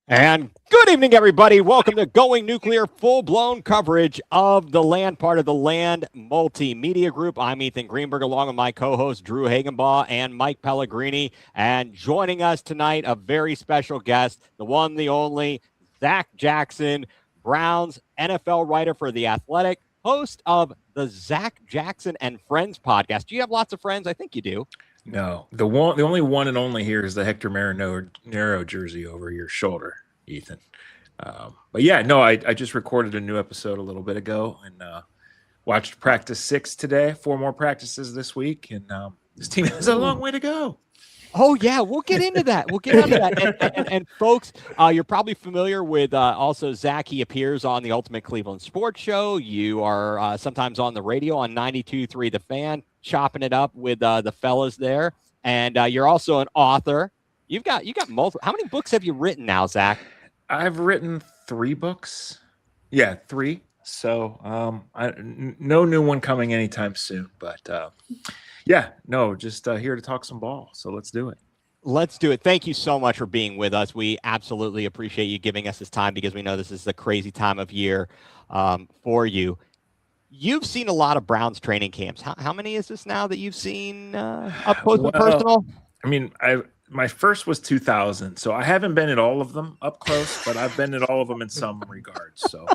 And good evening, everybody. Welcome to Going nuCEar, full-blown coverage of the Land, part of the Land Multimedia Group. I'm Ethan Greenberg, along with my co-hosts Drew Hagenbaugh and Mike Pellegrini. And joining us tonight, a very special guest, the one, the only, Zach Jackson, Browns NFL writer for The Athletic, host of the Zach Jackson and Friends podcast. Do you have lots of friends? I think you do. No, the only one and only here is the Hector Marinero jersey over your shoulder, Ethan. But yeah, no, I just recorded a new episode a little bit ago and watched practice 6 today. 4 more practices this week, and this team has a long way to go. Oh, yeah, we'll get into that. We'll get into that. And folks, you're probably familiar with also Zach. He appears on the Ultimate Cleveland Sports Show. You are sometimes on the radio on 92.3 The Fan, chopping it up with the fellas there. And you're also an author. You got multiple. How many books have you written now, Zach? I've written 3 books. Yeah, 3. So no new one coming anytime soon. But yeah, no, just here to talk some ball. So let's do it. Let's do it. Thank you so much for being with us. We absolutely appreciate you giving us this time because we know this is a crazy time of year for you. You've seen a lot of Browns training camps. How many is this now that you've seen up close and personal? I mean, my first was 2000, so I haven't been at all of them up close, but I've been at all of them in some regards. So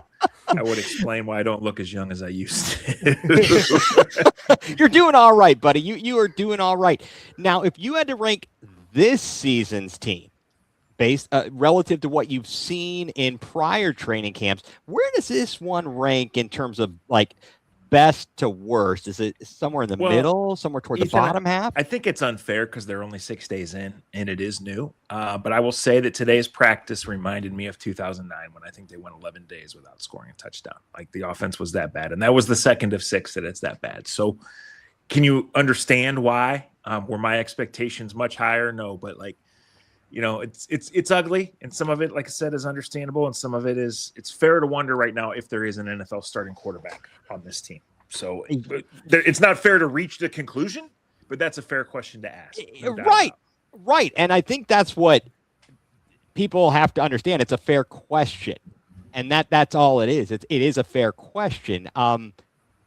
I would explain why I don't look as young as I used to. You're doing all right, buddy. You are doing all right. Now, if you had to rank this season's team based relative to what you've seen in prior training camps, where does this one rank in terms of like best to worst? Is it somewhere in the middle, somewhere toward the bottom half? I think it's unfair because they're only 6 days in and it is new. But I will say that today's practice reminded me of 2009 when I think they went 11 days without scoring a touchdown. Like the offense was that bad. And that was the second of 6 that it's that bad. So can you understand why? Were my expectations much higher? No, but like, you know, it's ugly, and some of it, like I said, is understandable, and some of it is it's fair to wonder right now if there is an NFL starting quarterback on this team. So it's not fair to reach the conclusion, but that's a fair question to ask. No Right. And I think that's what people have to understand. It's a fair question, and that's all it is. It is a fair question.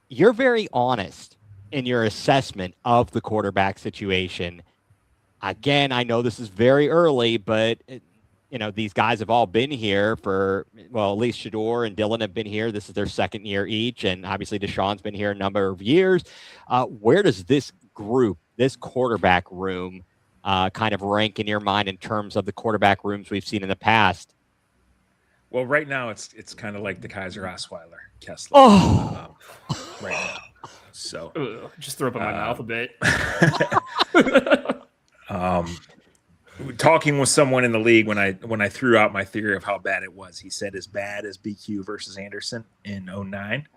You're very honest in your assessment of the quarterback situation. Again, I know this is very early, but, you know, these guys have all been here for, well, at least Shedeur and Dylan have been here. This is their second year each. And obviously Deshaun's been here a number of years. Where does this group, this quarterback room, kind of rank in your mind in terms of the quarterback rooms we've seen in the past? Well, right now it's kind of like the Kaiser Osweiler Kessler. Right now. So just throw up in my mouth a bit. Talking with someone in the league when I threw out my theory of how bad it was, he said as bad as BQ versus Anderson in 2009.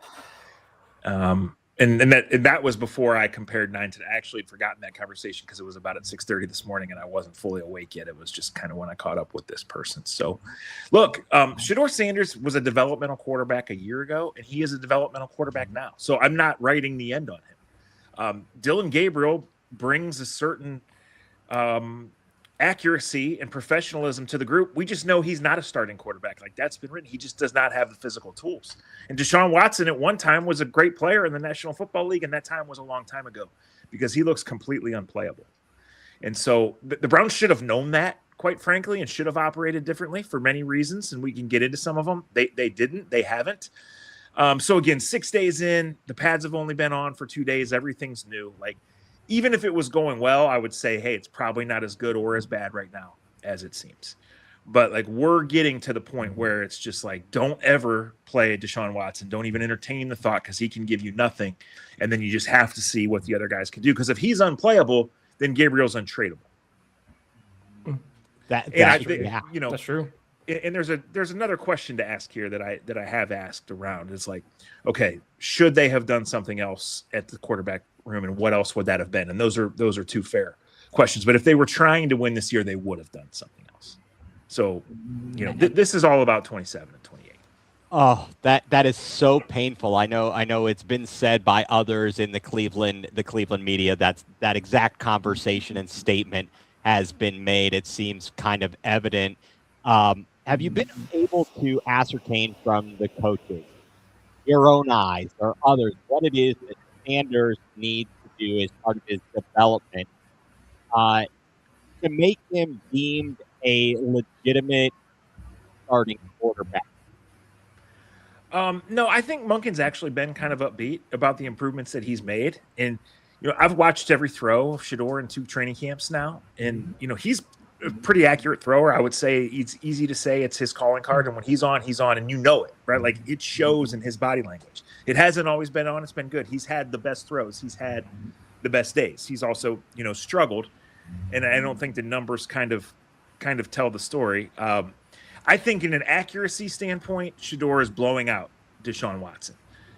And that was before I compared 9 to. I actually had forgotten that conversation because it was about at 6:30 this morning and I wasn't fully awake yet. It was just kind of when I caught up with this person. So look, Shedeur Sanders was a developmental quarterback a year ago, and he is a developmental quarterback now. So I'm not writing the end on him. Dylan Gabriel brings a certain accuracy and professionalism to the group. We just know he's not a starting quarterback. Like that's been written. He just does not have the physical tools. And Deshaun Watson at one time was a great player in the National Football League, and that time was a long time ago because he looks completely unplayable. And so the Browns should have known that, quite frankly, and should have operated differently for many reasons, and we can get into some of them. They didn't. They haven't. So again, 6 days in, the pads have only been on for 2 days. Everything's new. Like, even if it was going well, I would say, hey, it's probably not as good or as bad right now as it seems. But like we're getting to the point where it's just like, don't ever play Deshaun Watson. Don't even entertain the thought because he can give you nothing. And then you just have to see what the other guys can do. Because if he's unplayable, then Gabriel's untradeable. You know, that's true. And there's another question to ask here that I have asked around. It's like, okay, should they have done something else at the quarterback room, and what else would that have been? And those are two fair questions. But if they were trying to win this year, they would have done something else. So, you know, this is all about 27 and 28. Oh, that is so painful. I know it's been said by others in the Cleveland media that exact conversation and statement has been made. It seems kind of evident. have you been able to ascertain from the coaches, your own eyes or others, what it is that Sanders needs to do as part of his development to make him deemed a legitimate starting quarterback? No, I think Monken's actually been kind of upbeat about the improvements that he's made. And, I've watched every throw of Shedeur in 2 training camps now. And, he's a pretty accurate thrower. I would say it's easy to say it's his calling card. And when he's on, and it, right? Like it shows in his body language. It hasn't always been on. It's been good. He's had the best throws. He's had the best days. He's also, struggled. And I don't think the numbers kind of tell the story. I think in an accuracy standpoint, Shedeur is blowing out Deshaun Watson.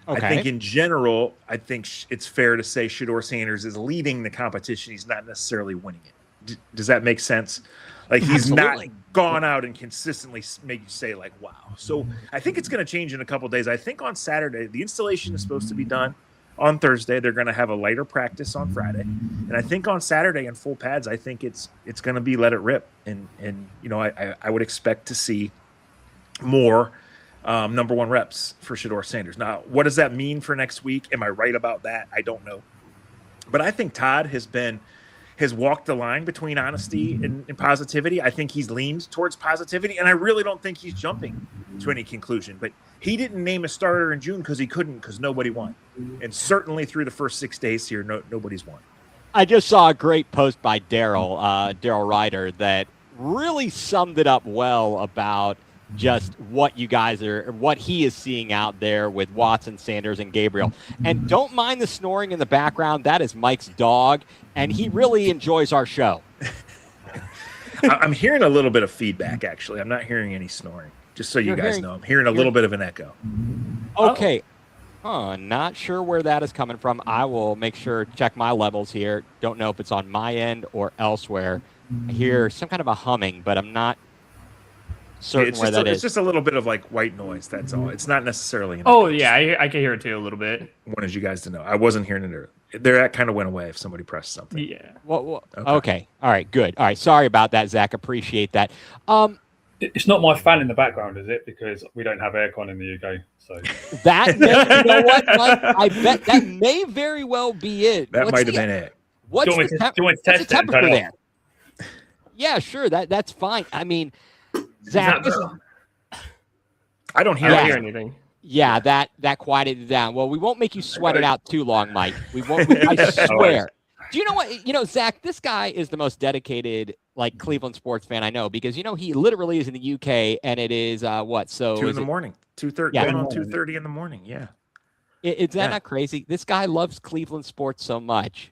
Okay. I think in general, it's fair to say Shedeur Sanders is leading the competition. He's not necessarily winning it. Does that make sense? Like he's Absolutely. Not gone out and consistently make you say like, wow. So I think it's going to change in a couple of days. I think on Saturday, the installation is supposed to be done. On Thursday, they're going to have a lighter practice on Friday. And I think on Saturday in full pads, I think it's going to be let it rip. And I would expect to see more number 1 reps for Shedeur Sanders. Now, what does that mean for next week? Am I right about that? I don't know. But I think Todd has walked the line between honesty and positivity. I think he's leaned towards positivity, and I really don't think he's jumping to any conclusion. But he didn't name a starter in June because he couldn't, because nobody won. And certainly through the first 6 days here, nobody's won. I just saw a great post by Daryl Ryder that really summed it up well about just what he is seeing out there with Watson, Sanders, and Gabriel. And don't mind the snoring in the background. That is Mike's dog, and he really enjoys our show. I'm hearing a little bit of feedback, actually. I'm not hearing any snoring, just so you guys know. I'm hearing a little bit of an echo. Okay. Not sure where that is coming from. I will make sure to check my levels here. Don't know if it's on my end or elsewhere. I hear some kind of a humming, but I'm not certain where that is. It's just a little bit of like white noise. That's all. It's not necessarily. I can hear it too a little bit. Wanted you guys to know. I wasn't hearing it earlier. That kind of went away if somebody pressed something. Yeah. Okay. All right. Good. All right. Sorry about that, Zach. Appreciate that. It's not my fan in the background, is it? Because we don't have aircon in the UK. So that you know what, Mike? I bet that may very well be it. That might have been it. What's the temperature there? Yeah, sure. That's fine. I mean, Zach, I don't hear anything. Yeah, that quieted it down. Well, we won't make you sweat it out too long, Mike. We won't. I swear. Do you know what? Zach, this guy is the most dedicated, Cleveland sports fan I know, because, he literally is in the UK, and it is, 2 in the morning, 2:30, yeah, on 2:30 in the morning, yeah. Is that not crazy? This guy loves Cleveland sports so much.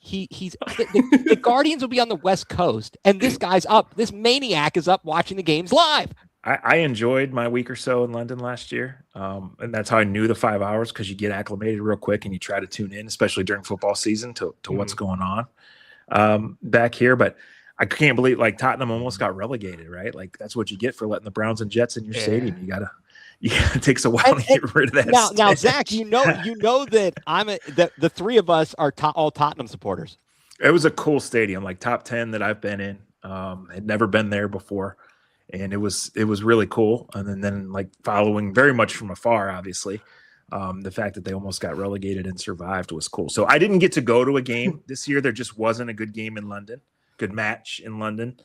The Guardians will be on the West Coast, and this guy's up. This maniac is up watching the games live. I enjoyed my week or so in London last year, and that's how I knew the 5 hours, because you get acclimated real quick and you try to tune in, especially during football season, to what's going on back here. But I can't believe Tottenham almost got relegated, right? That's what you get for letting the Browns and Jets in your stadium. It takes a while to get rid of that. Now, Zach, you know that the three of us are all Tottenham supporters. It was a cool stadium, top 10 that I've been in. Had never been there before. And it was really cool. And then following very much from afar, obviously, the fact that they almost got relegated and survived was cool. So I didn't get to go to a game this year. There just wasn't a good game in London, good match in London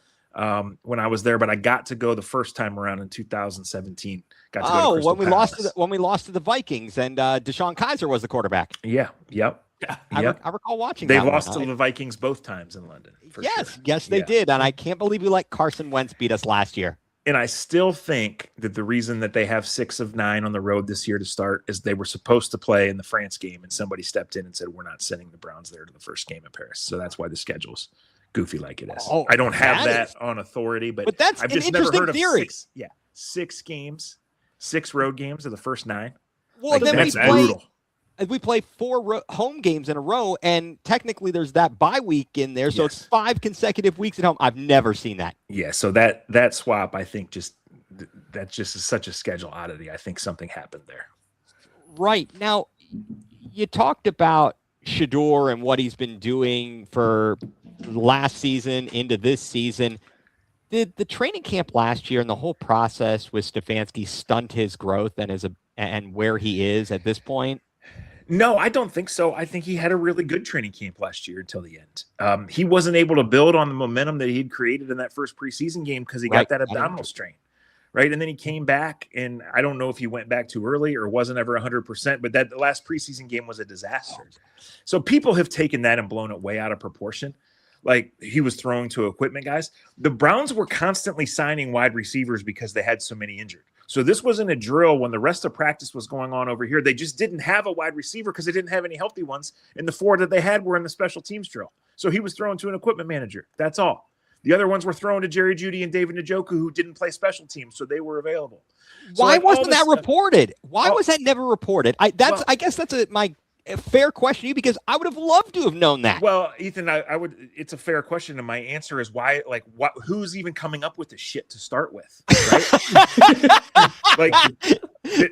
when I was there. But I got to go the first time around in 2017. Got to go to Crystal Palace. when we lost to the Vikings and Deshaun Kaiser was the quarterback. Yeah. Yep. I recall watching. They lost to the Vikings both times in London. Yes, they did, and I can't believe we let Carson Wentz beat us last year. And I still think that the reason that they have 6 of 9 on the road this year to start is they were supposed to play in the France game, and somebody stepped in and said, we're not sending the Browns there to the first game in Paris. So that's why the schedule's goofy like it is. I don't have that on authority, but that's I've just an never interesting heard theory. Of 6 games, 6 road games of the first 9. Well, then that's brutal. We play 4 home games in a row, and technically there's that bye week in there, so it's 5 consecutive weeks at home. I've never seen that. Yeah, so that swap, I think, that's just such a schedule oddity. I think something happened there. Right. Now, you talked about Shedeur and what he's been doing for last season into this season. did the training camp last year and the whole process with Stefanski stunt his growth and where he is at this point? No, I don't think so. I think he had a really good training camp last year until the end. He wasn't able to build on the momentum that he had created in that first preseason game because he got that abdominal strain, right? And then he came back, and I don't know if he went back too early or wasn't ever 100%, but the last preseason game was a disaster. So people have taken that and blown it way out of proportion. Like he was throwing to equipment guys. The Browns were constantly signing wide receivers because they had so many injured. So this wasn't a drill when the rest of practice was going on over here. They just didn't have a wide receiver because they didn't have any healthy ones. And the 4 that they had were in the special teams drill. So he was throwing to an equipment manager. That's all. The other ones were thrown to Jerry Jeudy and David Njoku, who didn't play special teams, so they were available. So why wasn't that reported? Why was that never reported? I guess that's my fair question to you, because I would have loved to have known that. Well, Ethan, I would. It's a fair question, and my answer is why. Like, who's even coming up with this shit to start with? Right?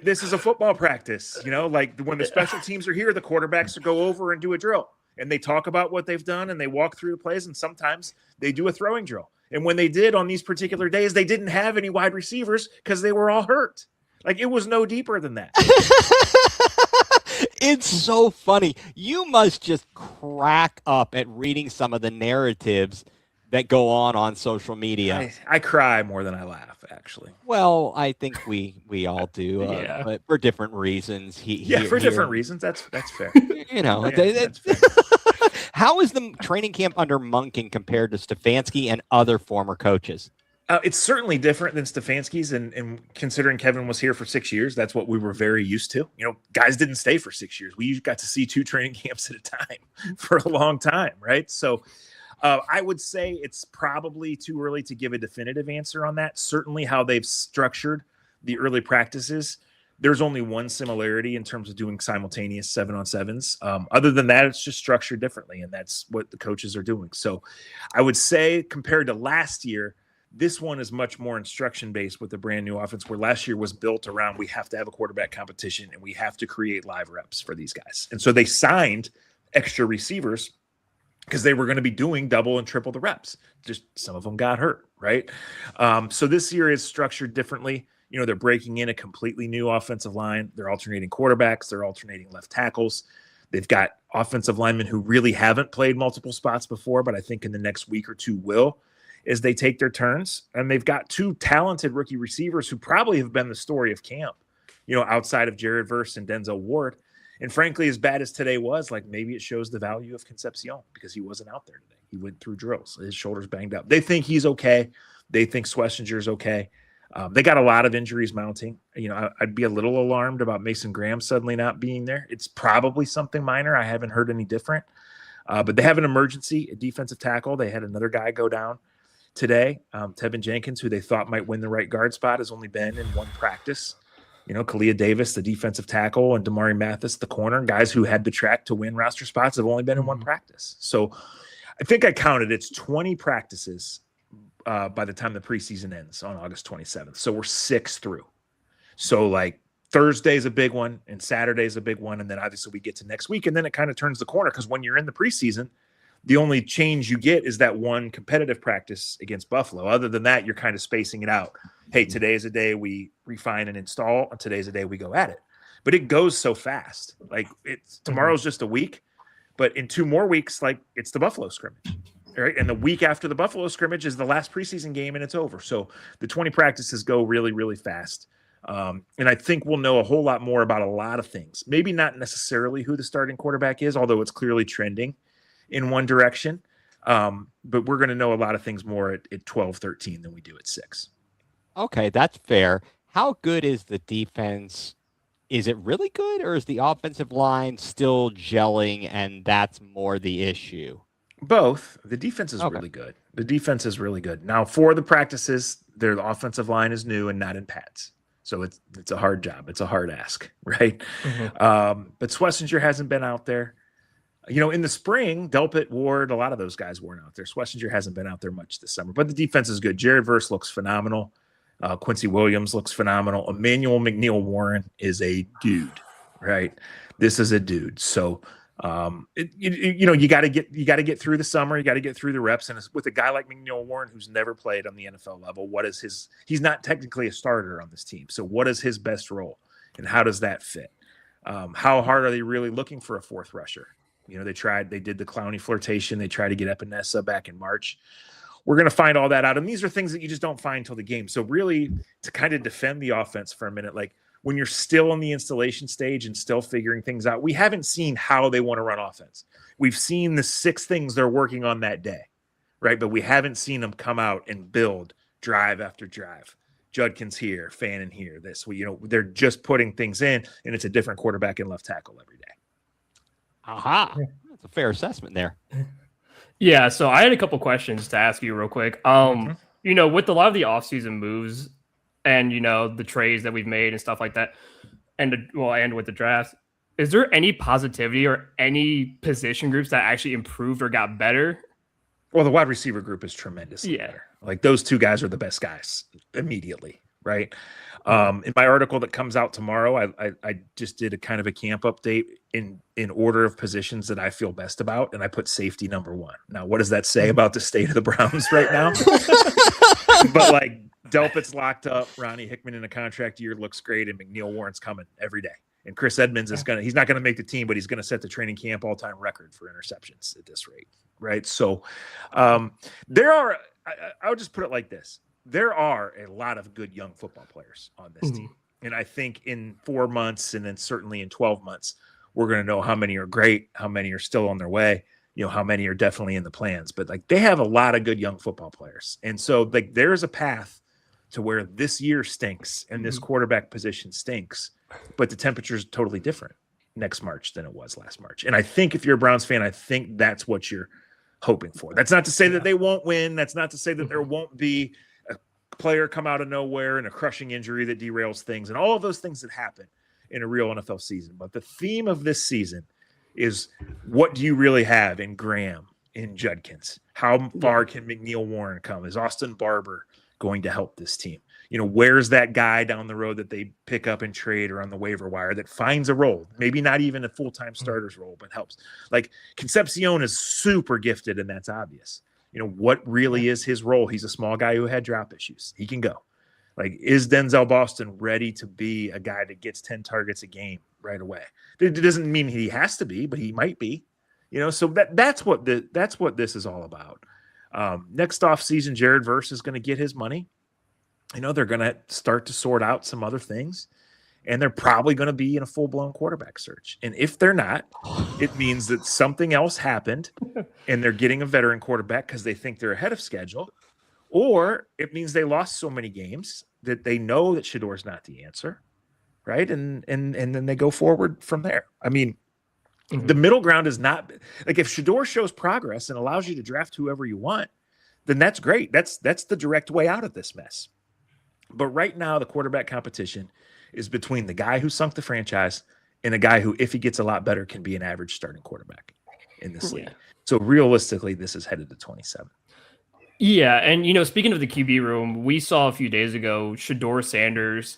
This is a football practice. Like when the special teams are here, the quarterbacks go over and do a drill, and they talk about what they've done, and they walk through the plays, and sometimes they do a throwing drill. And when they did on these particular days, they didn't have any wide receivers because they were all hurt. Like it was no deeper than that. It's so funny. You must just crack up at reading some of the narratives that go on social media. I cry more than I laugh, actually. Well, I think we all do, but for different reasons. For different reasons. That's fair. That's fair. How is the training camp under Monken compared to Stefanski and other former coaches? It's certainly different than Stefanski's, and considering Kevin was here for 6 years, that's what we were very used to. Guys didn't stay for 6 years. We got to see 2 training camps at a time for a long time, right? So I would say it's probably too early to give a definitive answer on that. Certainly how they've structured the early practices, there's only one similarity in terms of doing simultaneous 7-on-7s. Other than that, it's just structured differently, and that's what the coaches are doing. So I would say compared to last year, this one is much more instruction-based with the brand new offense, where last year was built around we have to have a quarterback competition and we have to create live reps for these guys. And so they signed extra receivers because they were going to be doing double and triple the reps. Just some of them got hurt, right? So this year is structured differently. They're breaking in a completely new offensive line. They're alternating quarterbacks. They're alternating left tackles. They've got offensive linemen who really haven't played multiple spots before, but I think in the next week or two will, as they take their turns. And they've got 2 talented rookie receivers who probably have been the story of camp, outside of Jared Verse and Denzel Ward. And frankly, as bad as today was, like maybe it shows the value of Concepcion because he wasn't out there today. He went through drills. His shoulder's banged up. They think he's okay. They think Schlesinger's okay. They got a lot of injuries mounting. I'd be a little alarmed about Mason Graham suddenly not being there. It's probably something minor. I haven't heard any different. But they have an emergency, a defensive tackle. They had another guy go down today. Tevin Jenkins, who they thought might win the right guard spot, has only been in 1 practice. Kalia Davis, the defensive tackle, and Damari Mathis, the corner, guys who had the track to win roster spots, have only been in 1 practice. So I think I counted it's 20 practices by the time the preseason ends on August 27th. So we're 6 through. So like Thursday's a big one and Saturday's a big one. And then obviously we get to next week, and then it kind of turns the corner because when you're in the preseason, the only change you get is that 1 competitive practice against Buffalo. Other than that, you're kind of spacing it out. Hey, today is a day we refine and install, and today's a day we go at it. But it goes so fast. Like tomorrow's just a week, but in 2 more weeks, like it's the Buffalo scrimmage, right? And the week after the Buffalo scrimmage is the last preseason game, and it's over. So the 20 practices go really, really fast. And I think we'll know a whole lot more about a lot of things. Maybe not necessarily who the starting quarterback is, although it's clearly trending in one direction. But we're going to know a lot of things more at 12-13 than we do at 6. Okay, that's fair. How good is the defense? Is it really good, or is the offensive line still gelling and that's more the issue? Both. The defense is really good. The defense is really good. Now, for the practices, the offensive line is new and not in pads. So it's a hard job. It's a hard ask, right? But Schlesinger hasn't been out there. In the spring, Delpit, Ward, a lot of those guys weren't out there. Schlesinger hasn't been out there much this summer, but the defense is good. Jared Verse looks phenomenal. Quincy Williams looks phenomenal. Emmanuel McNeil Warren is a dude, right? This is a dude. So You got to get through the summer. You got to get through the reps. And with a guy like McNeil Warren, who's never played on the NFL level, he's not technically a starter on this team. So what is his best role and how does that fit? How hard are they really looking for a fourth rusher? They did the Clowney flirtation. They tried to get Epinesa back in March. We're going to find all that out. And these are things that you just don't find until the game. So really, to kind of defend the offense for a minute, like when you're still in the installation stage and still figuring things out, we haven't seen how they want to run offense. We've seen the 6 things they're working on that day, right? But we haven't seen them come out and build drive after drive. Judkins here, Fannin here, they're just putting things in, and it's a different quarterback and left tackle every day. Aha. That's a fair assessment there. Yeah, so I had a couple questions to ask you real quick. With a lot of the offseason moves and, the trades that we've made and stuff like that, and with the draft, is there any positivity or any position groups that actually improved or got better? Well, the wide receiver group is tremendously better. Like those 2 guys are the best guys immediately, right? In my article that comes out tomorrow, I just did a kind of a camp update in order of positions that I feel best about, and I put safety number 1. Now, what does that say about the state of the Browns right now? But like Delpit's locked up, Ronnie Hickman in a contract year looks great, and McNeil Warren's coming every day. And Chris Edmonds he's not going to make the team, but he's going to set the training camp all-time record for interceptions at this rate, right? So I would just put it like this. There are a lot of good young football players on this team. And I think in 4 months and then certainly in 12 months, we're going to know how many are great, how many are still on their way, how many are definitely in the plans. But like they have a lot of good young football players. And so like there's a path to where this year stinks and this quarterback position stinks, but the temperature is totally different next March than it was last March. And I think if you're a Browns fan, I think that's what you're hoping for. That's not to say that they won't win. That's not to say that there won't be a player come out of nowhere and a crushing injury that derails things and all of those things that happen in a real NFL season. But the theme of this season is, what do you really have in Graham, in Judkins? How far can McNeil Warren come? Is Austin Barber going to help this team? Where's that guy down the road that they pick up and trade or on the waiver wire that finds a role, maybe not even a full-time starter's role, but helps? Like Concepcion is super gifted, and that's obvious. What really is his role? He's a small guy who had drop issues. He can go. Like, is Denzel Boston ready to be a guy that gets 10 targets a game right away? It doesn't mean he has to be, but he might be. So that's what this is all about. Next off season, Jared Verse is going to get his money. They're going to start to sort out some other things, and they're probably going to be in a full-blown quarterback search. And if they're not, it means that something else happened and they're getting a veteran quarterback because they think they're ahead of schedule, or it means they lost so many games that they know that Shador's not the answer, right? And then they go forward from there. I mean, the middle ground is not – like if Shador shows progress and allows you to draft whoever you want, then that's great. That's the direct way out of this mess. But right now, the quarterback competition is between the guy who sunk the franchise and a guy who, if he gets a lot better, can be an average starting quarterback in this league. So realistically, this is headed to 27. Yeah, and speaking of the QB room, we saw a few days ago Shador Sanders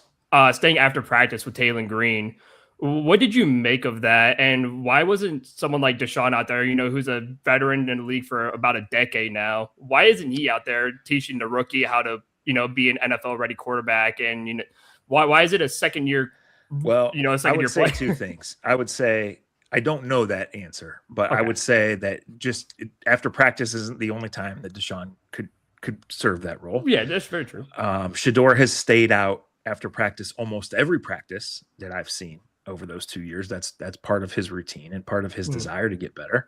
staying after practice with Taylor Green. What did you make of that? And why wasn't someone like Deshaun out there, who's a veteran in the league for about a decade now? Why isn't he out there teaching the rookie how to be an NFL ready quarterback? And why is it a second year? Well, I would say 2 things. I would say I don't know that answer, but okay. I would say that just after practice isn't the only time that Deshaun could serve that role. Yeah, that's very true. Shador has stayed out after practice almost every practice that I've seen over those 2 years. That's part of his routine and part of his desire to get better.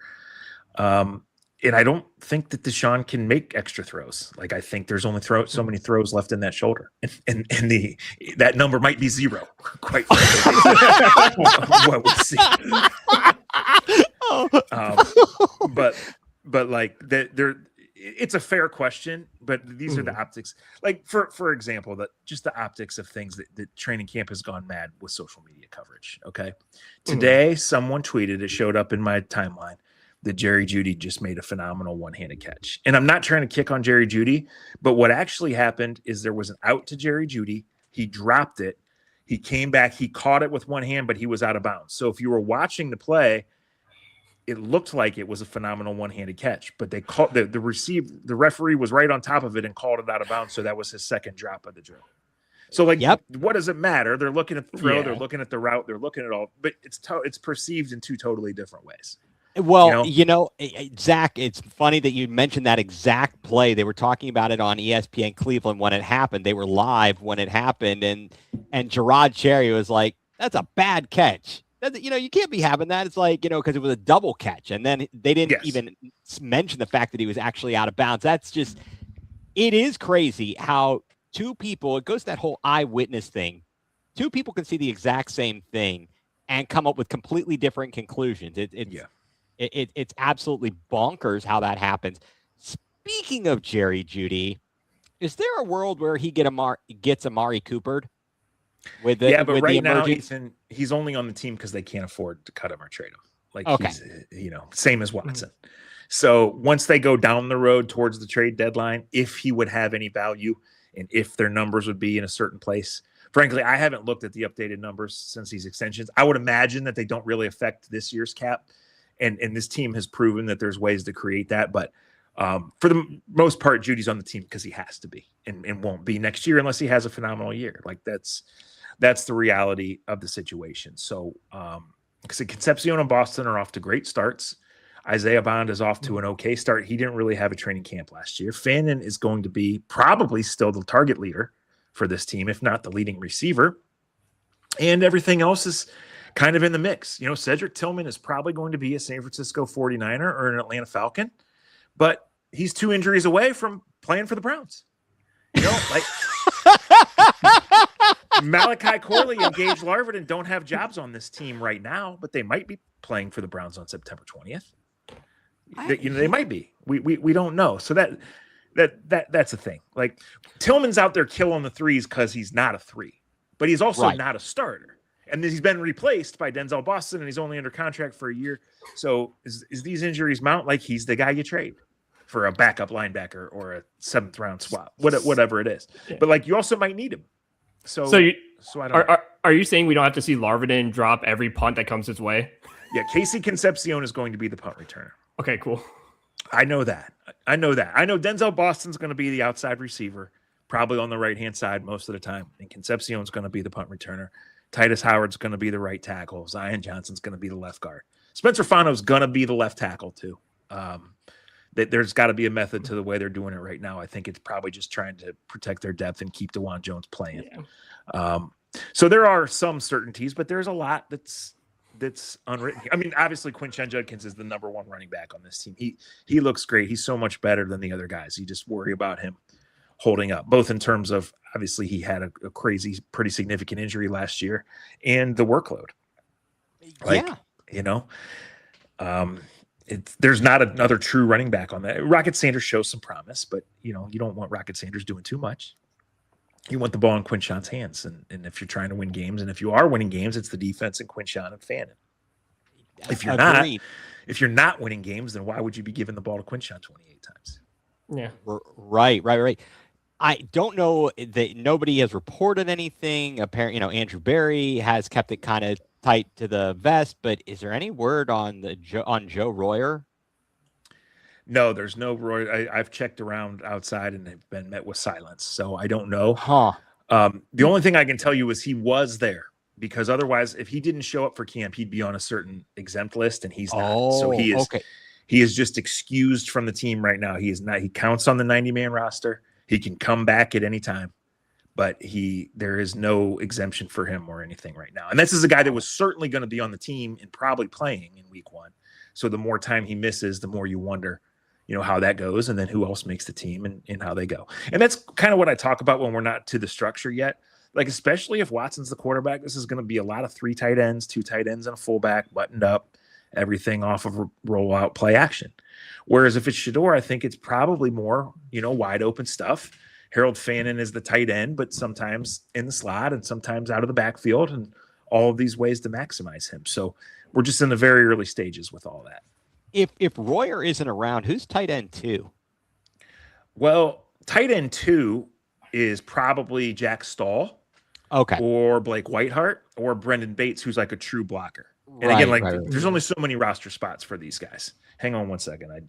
And I don't think that Deshaun can make extra throws. Like, I think there's only so many throws left in that shoulder, and that number might be 0. Quite frankly, what we'll see. But like it's a fair question. But these are the optics. Like for example, just the optics of things that training camp has gone mad with social media coverage. Okay, today someone tweeted, it showed up in my timeline, that Jerry Jeudy just made a phenomenal one-handed catch. And I'm not trying to kick on Jerry Jeudy, but what actually happened is there was an out to Jerry Jeudy. He dropped it. He came back. He caught it with one hand, but he was out of bounds. So if you were watching the play, it looked like it was a phenomenal one-handed catch, but they called the referee was right on top of it and called it out of bounds. So that was his second drop of the drill. So like, what does it matter? They're looking at the throw, they're looking at the route, they're looking at all, but it's perceived in two totally different ways. Well, Zach, it's funny that you mentioned that exact play. They were talking about it on ESPN Cleveland when it happened. They were live when it happened, and Gerard Cherry was like, "That's a bad catch. You can't be having that." It's like, because it was a double catch, and then they didn't even mention the fact that he was actually out of bounds. That's just, it is crazy how two people. It goes to that whole eyewitness thing. Two people can see the exact same thing and come up with completely different conclusions. It's absolutely bonkers how that happens. Speaking of Jerry Jeudy, is there a world where he gets Amari Coopered? But right now, Ethan, he's only on the team because they can't afford to cut him or trade him. Like, he's, same as Watson. Mm-hmm. So once they go down the road towards the trade deadline, if he would have any value and if their numbers would be in a certain place. Frankly, I haven't looked at the updated numbers since these extensions. I would imagine that they don't really affect this year's cap. And this team has proven that there's ways to create that. But for the most part, Judy's on the team because he has to be and won't be next year unless he has a phenomenal year. Like that's the reality of the situation. So because Concepcion and Boston are off to great starts. Isaiah Bond is off to an okay start. He didn't really have a training camp last year. Fannin is going to be probably still the target leader for this team, if not the leading receiver. And everything else is kind of in the mix. Cedric Tillman is probably going to be a San Francisco 49er or an Atlanta Falcon, but he's 2 injuries away from playing for the Browns. Malachi Corley and Gage Larvin don't have jobs on this team right now, but they might be playing for the Browns on September 20th. They might be. We don't know. So that's the thing. Like, Tillman's out there killing the threes because he's not a 3, but he's also not a starter. And he's been replaced by Denzel Boston, and he's only under contract for a year. So is these injuries mount, like he's the guy you trade for a backup linebacker or a 7th round swap, whatever it is. Yeah. But like, you also might need him. So I don't know. Are you saying we don't have to see Larvin drop every punt that comes his way? Yeah, Casey Concepcion is going to be the punt returner. Okay, cool. I know that. I know Denzel Boston's going to be the outside receiver, probably on the right-hand side most of the time, and Concepcion's going to be the punt returner. Titus Howard's going to be the right tackle. Zion Johnson's going to be the left guard. Spencer Fano's going to be the left tackle too. There's got to be a method to the way they're doing it right now. I think it's probably just trying to protect their depth and keep DeJuan Jones playing. Yeah. So there are some certainties, but there's a lot that's unwritten. I mean, obviously Quinshon Judkins is the number 1 running back on this team. He looks great. He's so much better than the other guys. You just worry about him holding up, both in terms of, obviously he had a crazy, pretty significant injury last year, and the workload. There's not another true running back on that. Rocket Sanders shows some promise, but you don't want Rocket Sanders doing too much. You want the ball in Quinshon's hands, and if you're trying to win games, and if you are winning games, it's the defense and Quinshon and Fannin. If you're not winning games, then why would you be giving the ball to Quinshon 28 times? Yeah, right. I don't know that nobody has reported anything. Apparently, Andrew Berry has kept it kind of tight to the vest, but is there any word on Joe Royer? No, there's no Royer. I've checked around outside and have been met with silence, so I don't know. The only thing I can tell you is he was there, because otherwise, if he didn't show up for camp, he'd be on a certain exempt list, and he's not. So he is. Okay. He is just excused from the team right now. He is not. He counts on the 90-man roster. He can come back at any time, but there is no exemption for him or anything right now. And this is a guy that was certainly going to be on the team and probably playing in week 1. So the more time he misses, the more you wonder, how that goes, and then who else makes the team and how they go. And that's kind of what I talk about when we're not to the structure yet. Like, especially if Watson's the quarterback, this is going to be a lot of 3 tight ends, 2 tight ends, and a fullback buttoned up, everything off of rollout play action. Whereas if it's Shedeur, I think it's probably more, wide open stuff. Harold Fannin is the tight end, but sometimes in the slot and sometimes out of the backfield, and all of these ways to maximize him. So we're just in the very early stages with all that. If Royer isn't around, who's tight end 2? Well, tight end 2 is probably Jack Stahl. Okay. Or Blake Whiteheart or Brendan Bates, who's like a true blocker. And again, like right. there's only so many roster spots for these guys. Hang on one second. I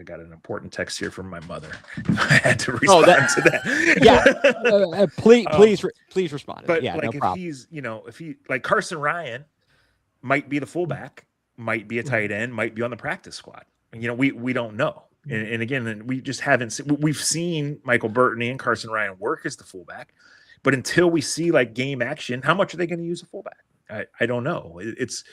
got an important text here from my mother. I had to respond to that. Yeah, please respond. But yeah, like no if problem. he's, if he like Carson Ryan might be the fullback, might be a tight end, might be on the practice squad. We don't know. And again, we just haven't seen. We've seen Michael Burton and Carson Ryan work as the fullback, but until we see like game action, how much are they going to use a fullback? I don't know. It's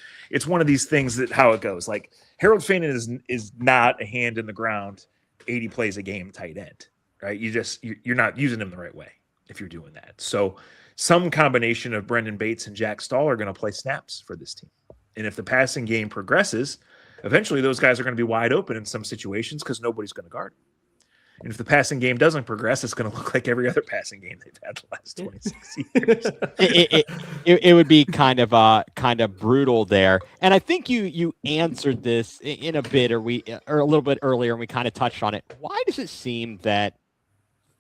one of these things that how it goes. Like Harold Fanan is not a hand in the ground, 80 plays a game tight end, right? You're not using him the right way if you're doing that. So some combination of Brendan Bates and Jack Stahl are going to play snaps for this team. And if the passing game progresses, eventually those guys are going to be wide open in some situations because nobody's going to guard them. And if the passing game doesn't progress, it's going to look like every other passing game they've had the last 26 years. It would be kind of brutal there. And I think you answered this in a bit or a little bit earlier, and we kind of touched on it. Why does it seem that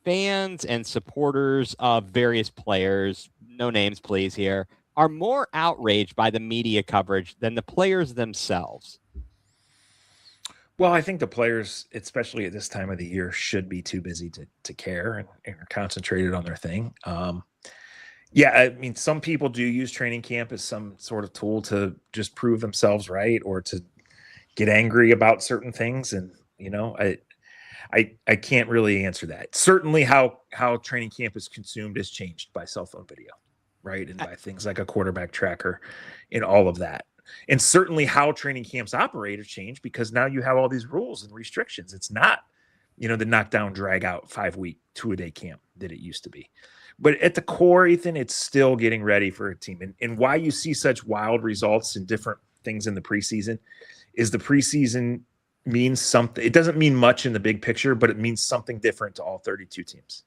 fans and supporters of various players, no names please here, are more outraged by the media coverage than the players themselves? Well, I think the players, especially at this time of the year, should be too busy to care and are concentrated on their thing. Yeah, I mean, some people do use training camp as some sort of tool to just prove themselves right or to get angry about certain things. And, I can't really answer that. Certainly how training camp is consumed is changed by cell phone video, right? And by things like a quarterback tracker and all of that. And certainly how training camps operate have changed because now you have all these rules and restrictions. It's not, the knockdown, drag out 5-week, 2-a-day camp that it used to be. But at the core, Ethan, it's still getting ready for a team. And why you see such wild results and different things in the preseason is the preseason means something. It doesn't mean much in the big picture, but it means something different to all 32 teams.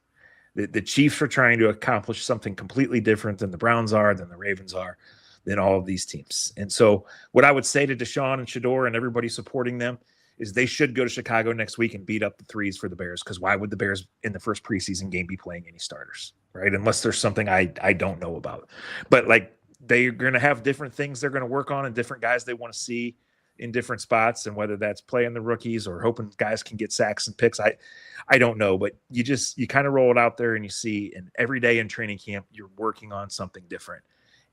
The Chiefs are trying to accomplish something completely different than the Browns are, than the Ravens are, than all of these teams. And so what I would say to Deshaun and Shedeur and everybody supporting them is they should go to Chicago next week and beat up the threes for the Bears, because why would the Bears in the first preseason game be playing any starters, right? Unless there's something I don't know about. But like they're going to have different things they're going to work on and different guys they want to see in different spots, and whether that's playing the rookies or hoping guys can get sacks and picks, I don't know. But you kind of roll it out there and you see, and every day in training camp, you're working on something different.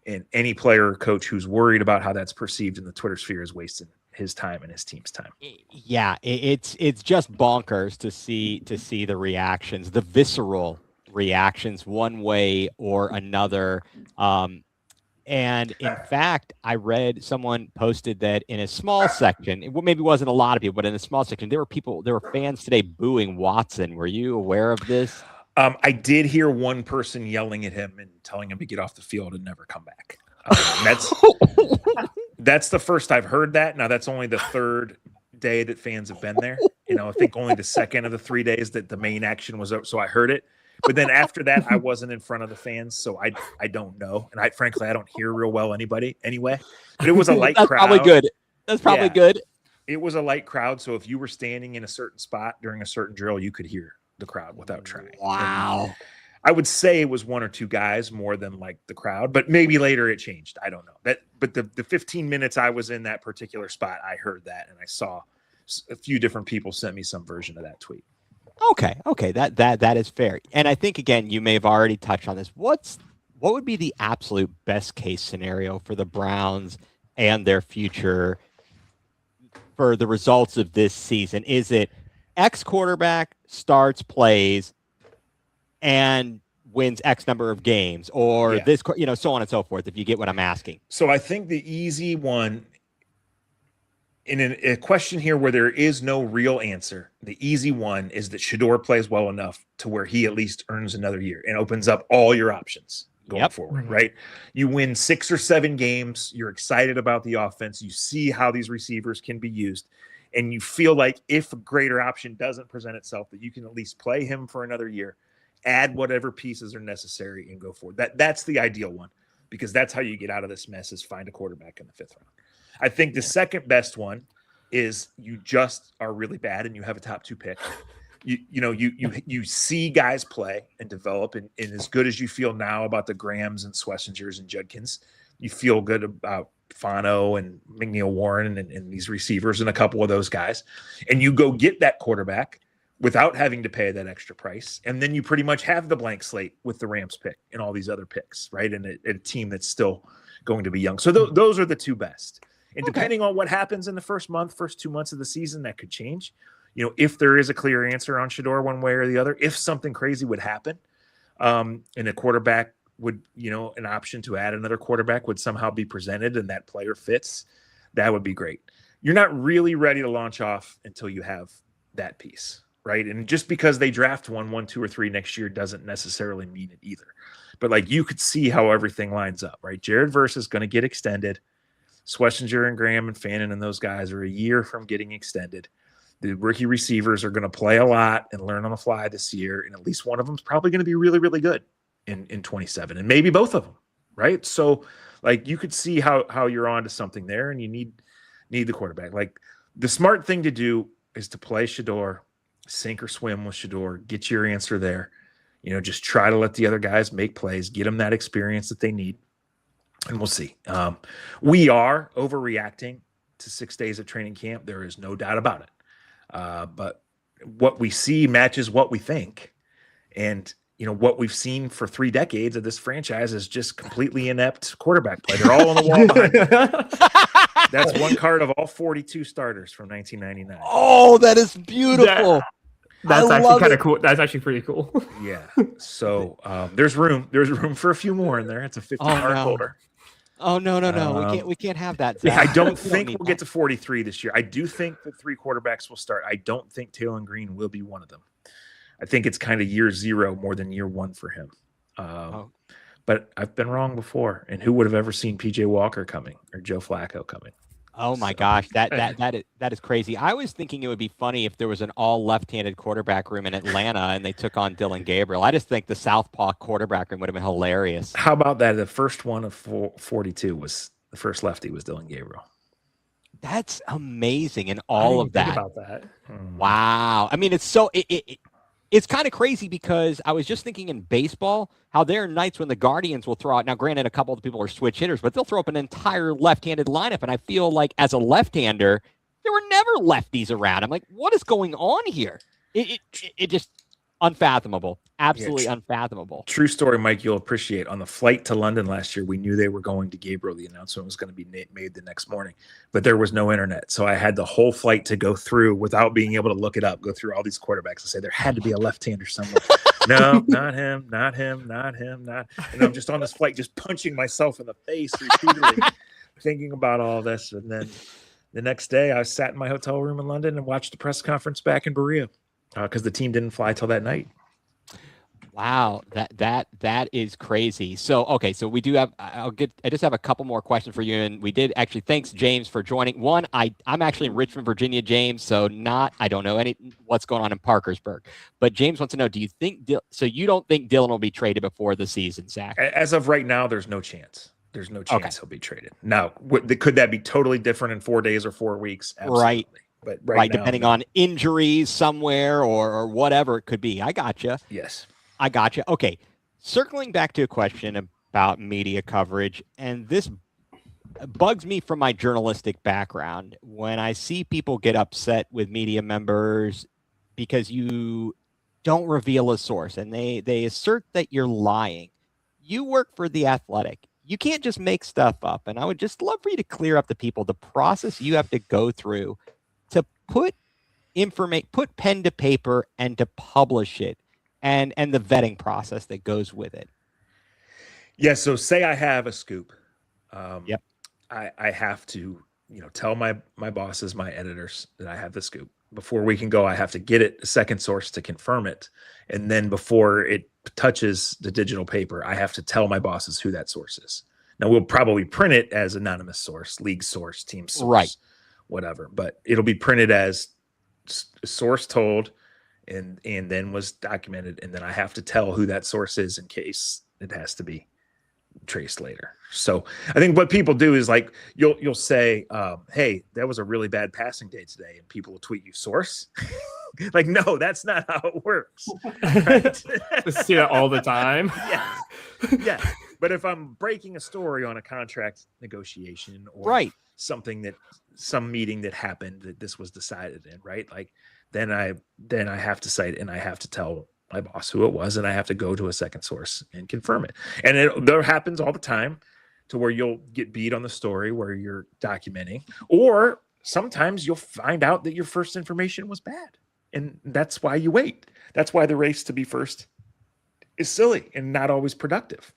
And any player or coach who's worried about how that's perceived in the Twitter sphere is wasting his time and his team's time. Yeah, it's just bonkers to see the reactions, the visceral reactions, one way or another. And in fact, I read someone posted that in a small section, it maybe wasn't a lot of people, but in a small section, there were fans today booing Watson. Were you aware of this? I did hear one person yelling at him and telling him to get off the field and never come back. That's the first I've heard that. Now, that's only the third day that fans have been there. I think only the second of the 3 days that the main action was up. So I heard it. But then after that, I wasn't in front of the fans, so I don't know. And frankly, I don't hear real well anyway. But it was a light That's crowd. Probably good. That's probably good. It was a light crowd. So if you were standing in a certain spot during a certain drill, you could hear the crowd without trying. Wow. And I would say it was one or two guys more than like the crowd, but maybe later it changed. I don't know but the 15 minutes I was in that particular spot, I heard that, and I saw a few different people sent me some version of that tweet. Okay. That is fair. And I think, again, you may have already touched on this. What would be the absolute best case scenario for the Browns and their future for the results of this season? Is it X quarterback starts, plays, and wins X number of games, or this, so on and so forth, if you get what I'm asking? So I think the easy one, in a question here where there is no real answer, the easy one is that Shedeur plays well enough to where he at least earns another year and opens up all your options going forward, right? You win 6 or 7 games. You're excited about the offense. You see how these receivers can be used. And you feel like if a greater option doesn't present itself, that you can at least play him for another year, add whatever pieces are necessary, and go forward. That's the ideal one, because that's how you get out of this mess, is find a quarterback in the 5th round. I think the second best one is you just are really bad and you have a top 2 pick. You see guys play and develop, and as good as you feel now about the Grahams and Schlesingers and Judkins, you feel good about Fano and McNeil Warren and these receivers and a couple of those guys, and you go get that quarterback without having to pay that extra price, and then you pretty much have the blank slate with the Rams pick and all these other picks, right? And a team that's still going to be young. So those are the two best. And depending on what happens in the first 2 months of the season, that could change. You know, if there is a clear answer on Shedeur one way or the other, if something crazy would happen, and a quarterback would, you know, an option to add another quarterback would somehow be presented and that player fits, that would be great. You're not really ready to launch off until you have that piece, right? And just because they draft 1, 2, or 3 next year doesn't necessarily mean it either. But like you could see how everything lines up, right? Jared Verse is going to get extended. Schlesinger and Graham and Fannin and those guys are a year from getting extended. The rookie receivers are going to play a lot and learn on the fly this year, and at least one of them is probably going to be really, really good in 27, and maybe both of them, right? So, like, you could see how you're on to something there, and you need the quarterback. Like, the smart thing to do is to play Shedeur, sink or swim with Shedeur, get your answer there. You know, just try to let the other guys make plays, get them that experience that they need, and we'll see. We are overreacting to 6 days of training camp. There is no doubt about it. But what we see matches what we think. And, you know, what we've seen for 3 decades of this franchise is just completely inept quarterback play. They're all on the wall behind you. That's one card of all 42 starters from 1999. Oh, that is beautiful. That's actually kind of cool. That's actually pretty cool. Yeah. So there's room for a few more in there. It's a 50-card folder. Oh no. We can't have that. Yeah, I don't think we'll get to 43 this year. I do think that 3 quarterbacks will start. I don't think Taylor Green will be one of them. I think it's kind of year 0 more than year 1 for him. But I've been wrong before. And who would have ever seen PJ Walker coming or Joe Flacco coming? Oh my gosh, that is crazy. I was thinking it would be funny if there was an all left-handed quarterback room in Atlanta and they took on Dylan Gabriel. I just think the southpaw quarterback room would have been hilarious. How about that? The first one of 42 was the first lefty was Dylan Gabriel. That's amazing, and all of that. Think about that. Wow. I mean, it's kind of crazy because I was just thinking in baseball how there are nights when the Guardians will throw out. Now, granted, a couple of the people are switch hitters, but they'll throw up an entire left-handed lineup. And I feel like as a left-hander, there were never lefties around. I'm like, what is going on here? It just unfathomable. Absolutely unfathomable. True story, Mike, you'll appreciate. On the flight to London last year, we knew they were going to Gabriel. The announcement was going to be made the next morning, but there was no internet. So I had the whole flight to go through without being able to look it up, go through all these quarterbacks and say there had to be a left-hander somewhere. No, not him. And I'm just on this flight, just punching myself in the face repeatedly, thinking about all this. And then the next day I sat in my hotel room in London and watched the press conference back in Berea because the team didn't fly till that night. Wow, that is crazy. So, okay, so we do have, I just have a couple more questions for you. And we did actually, thanks James for joining. One, I'm actually in Richmond, Virginia, James. So I don't know what's going on in Parkersburg, but James wants to know, do you think, so you don't think Dylan will be traded before the season, Zach? As of right now, there's no chance. There's no chance he'll be traded. Now, could that be totally different in 4 days or 4 weeks? Absolutely. Right. But right now, depending on injuries somewhere or whatever it could be. I gotcha. Yes. I gotcha. Okay. Circling back to a question about media coverage, and this bugs me from my journalistic background when I see people get upset with media members because you don't reveal a source and they assert that you're lying. You work for The Athletic. You can't just make stuff up. And I would just love for you to clear up the people, the process you have to go through to put pen to paper and to publish it, and the vetting process that goes with it. Yeah. So say I have a scoop. Yep. I have to, tell my bosses, my editors that I have the scoop. Before we can go, I have to get it a second source to confirm it. And then before it touches the digital paper, I have to tell my bosses who that source is. Now we'll probably print it as anonymous source, league source, team source, right, whatever, but it'll be printed as source told and then was documented. And then I have to tell who that source is in case it has to be traced later. So I think what people do is like you'll say, hey, that was a really bad passing day today, and people will tweet you source. Like, no, that's not how it works. Right? I see that all the time. Yeah. But if I'm breaking a story on a contract negotiation or some meeting that happened that this was decided in, right? Like then I have to cite and I have to tell my boss who it was, and I have to go to a second source and confirm it. And there happens all the time to where you'll get beat on the story where you're documenting, or sometimes you'll find out that your first information was bad. And that's why you wait. That's why the race to be first is silly and not always productive,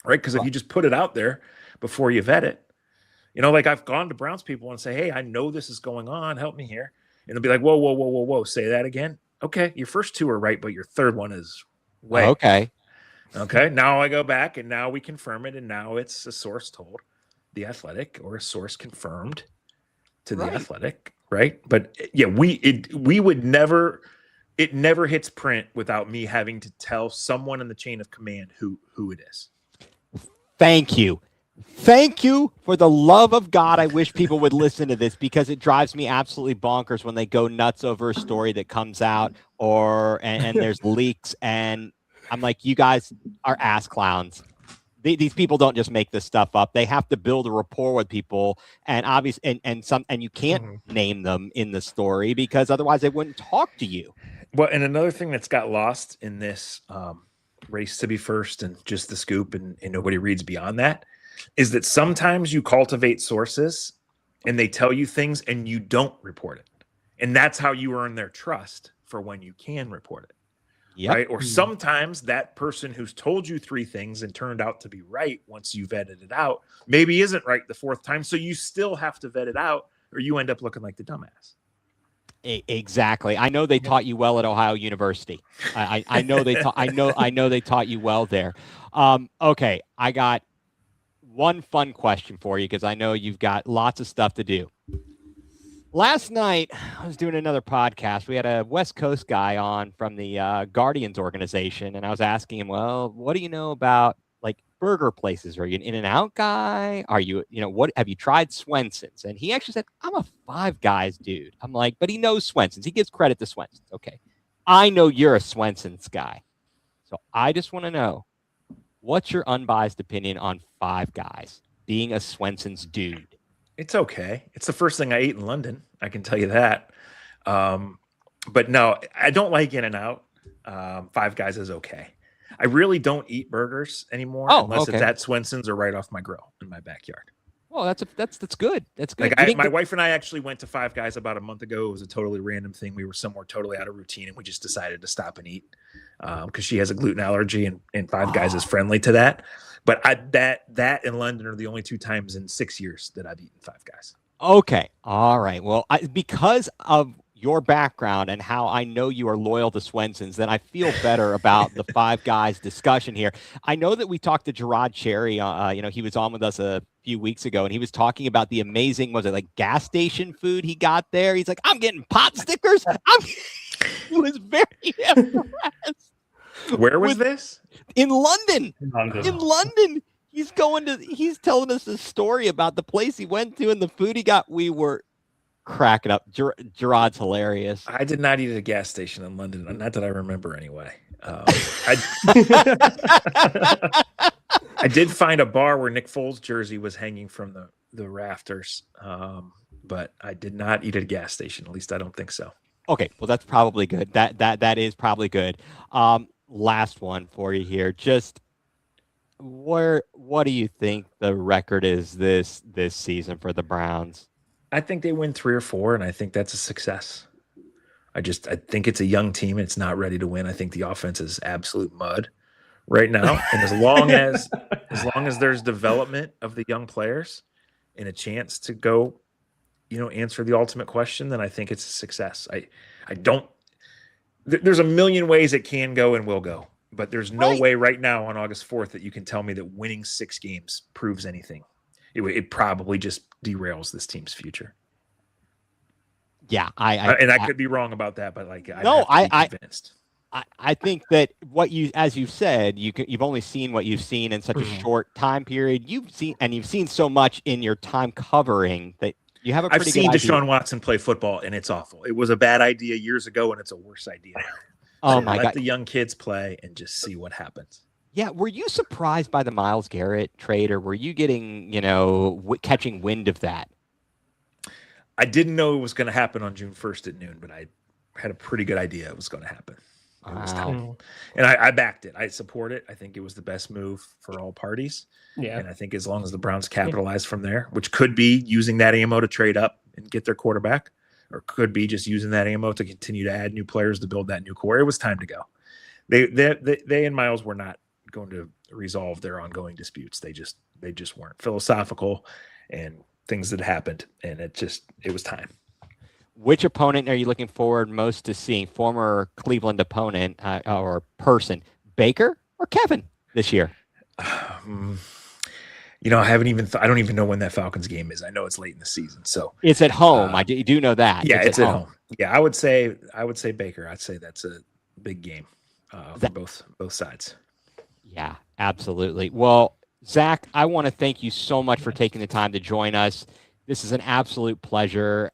right? Because if you just put it out there before you vet it, like I've gone to Browns people and say, hey, I know this is going on. Help me here. And they'll be like, whoa. Say that again. Okay. Your first two are right, but your third one is way. Okay. Now I go back and now we confirm it. And now it's a source told The Athletic or a source confirmed to The Athletic. Right. But yeah, we would never, it never hits print without me having to tell someone in the chain of command who it is. Thank you. Thank you. For the love of God, I wish people would listen to this, because it drives me absolutely bonkers when they go nuts over a story that comes out and there's leaks. And I'm like, you guys are ass clowns. These people don't just make this stuff up. They have to build a rapport with people, and obviously, and you can't name them in the story because otherwise they wouldn't talk to you. Well, and another thing that's got lost in this race to be first and just the scoop, and nobody reads beyond that, is that sometimes you cultivate sources and they tell you things and you don't report it, and that's how you earn their trust for when you can report it. Yep. Right. Or sometimes that person who's told you three things and turned out to be right once you vetted it out, maybe isn't right the fourth time. So you still have to vet it out, or you end up looking like the dumbass. Exactly. I know they taught you well at Ohio University. I know they taught. I know they taught you well there. Okay, I got one fun question for you because I know you've got lots of stuff to do. Last night, I was doing another podcast. We had a West Coast guy on from the Guardians organization, and I was asking him, well, what do you know about like burger places? Are you an In-N-Out guy? Are you, what have you tried Swenson's? And he actually said, I'm a Five Guys dude. I'm like, but he knows Swenson's. He gives credit to Swenson's. Okay. I know you're a Swenson's guy. So I just want to know, what's your unbiased opinion on Five Guys, being a Swenson's dude? It's okay. It's the first thing I ate in London. I can tell you that. But no, I don't like In-N-Out. Five Guys is okay. I really don't eat burgers anymore unless it's at Swenson's or right off my grill in my backyard. Oh, that's good. That's good. Like my wife and I actually went to Five Guys about a month ago. It was a totally random thing. We were somewhere totally out of routine, and we just decided to stop and eat because she has a gluten allergy, and Five Guys is friendly to that. But that in London are the only two times in 6 years that I've eaten Five Guys. Okay. All right. Well, because of your background and how I know you are loyal to Swenson's, then I feel better about the Five Guys discussion here. I know that we talked to Gerard Cherry. He was on with us a few weeks ago, and he was talking about the amazing, was it like gas station food he got there? He's like, I'm getting pot stickers. He was very impressed. Where was this? In London. In London. He's telling us a story about the place he went to and the food he got. We were cracking up. Gerard's hilarious. I did not eat at a gas station in London. Not that I remember anyway. I did find a bar where Nick Foles' jersey was hanging from the rafters. But I did not eat at a gas station. At least I don't think so. Okay. Well, that's probably good. That is probably good. Last one for you here. Just what do you think the record is this season for the Browns? I think they win 3 or 4, and I think that's a success. I think it's a young team and it's not ready to win. I think the offense is absolute mud right now. And as long as there's development of the young players and a chance to go, answer the ultimate question, then I think it's a success. There's a million ways it can go and will go, but there's no way right now on August 4th that you can tell me that winning 6 games proves anything. It probably just derails this team's future. Yeah, I could be wrong about that, but I'm convinced. I think that as you said, you've only seen what you've seen in such a short time period. You've seen so much in your time covering that you have a I've pretty seen good idea. Deshaun Watson play football, and it's awful. It was a bad idea years ago, and it's a worse idea now. Oh So my let God. the young kids play and just see what happens. Yeah, were you surprised by the Myles Garrett trade, or were you getting, catching wind of that? I didn't know it was going to happen on June 1st at noon, but I had a pretty good idea it was going to happen. It was time. And I backed it. I support it. I think it was the best move for all parties. Yeah. And I think as long as the Browns capitalize from there, which could be using that ammo to trade up and get their quarterback, or could be just using that ammo to continue to add new players to build that new core. It was time to go. They and Myles were not going to resolve their ongoing disputes. They just weren't. Philosophical and things that happened, and it was time. Which opponent are you looking forward most to seeing? Former Cleveland opponent or person, Baker or Kevin this year? I don't even know when that Falcons game is. I know it's late in the season, so it's at home. I do know that. Yeah, it's at home. Yeah, I would say Baker. I'd say that's a big game for both sides. Yeah, absolutely. Well, Zach, I want to thank you so much for taking the time to join us. This is an absolute pleasure.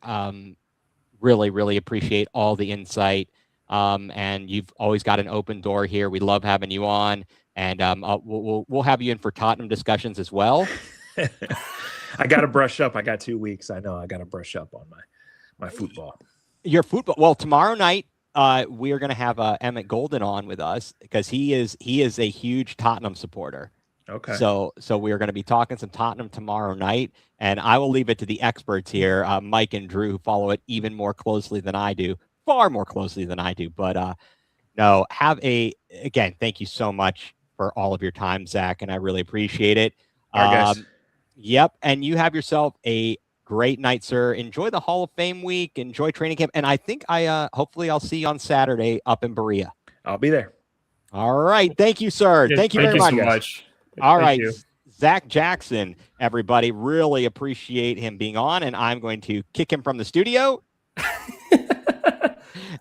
Really, really appreciate all the insight. And you've always got an open door here. We love having you on, and we'll have you in for Tottenham discussions as well. I got to brush up. I got 2 weeks. I know I got to brush up on my football. Your football. Well, tomorrow night we are going to have Emmett Golden on with us because he is a huge Tottenham supporter. Okay. So we are going to be talking some Tottenham tomorrow night, and I will leave it to the experts here, Mike and Drew, who follow it even more closely than I do, far more closely than I do. But again, thank you so much for all of your time, Zach, and I really appreciate it. All right, guys. Yep, and you have yourself a great night, sir. Enjoy the Hall of Fame week. Enjoy training camp, and I think hopefully I'll see you on Saturday up in Berea. I'll be there. All right, thank you, sir. Yeah, thank you very much. All right, Zach Jackson, everybody, really appreciate him being on, and I'm going to kick him from the studio.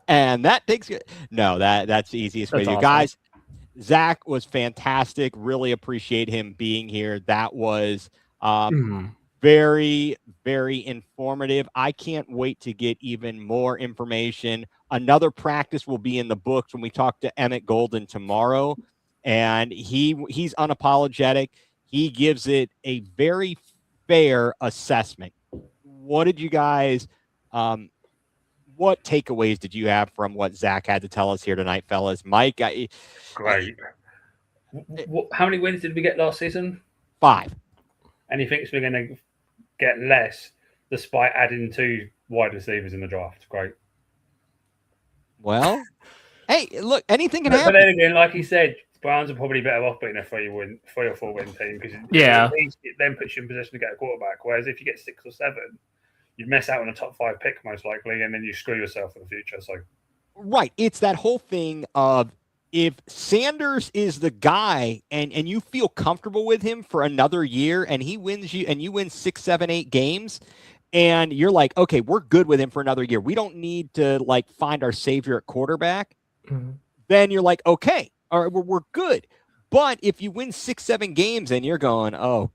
And that takes that's the easiest way to do. Guys, Zach was fantastic. Really appreciate him being here. That was very, very informative. I can't wait to get even more information. Another practice will be in the books when we talk to Emmett Golden tomorrow. And he's unapologetic. He gives it a very fair assessment. What did you guys, what takeaways did you have from what Zach had to tell us here tonight, fellas? Mike? Great. How many wins did we get last season? 5. And he thinks we're going to get less despite adding 2 wide receivers in the draft. Great. Well, hey, look, anything can happen. But then again, like he said, Browns are probably better off being a 3 or 4 win team because it then puts you in position to get a quarterback. Whereas if you get 6 or 7, you'd miss out on a top 5 pick most likely, and then you screw yourself for the future. So, right, it's that whole thing of if Sanders is the guy and you feel comfortable with him for another year, and he wins you, and you win 6, 7, 8 games, and you're like, okay, we're good with him for another year. We don't need to find our savior at quarterback. Mm-hmm. Then you're like, okay. All right, we're good. But if you win 6, 7 games and you're going, oh,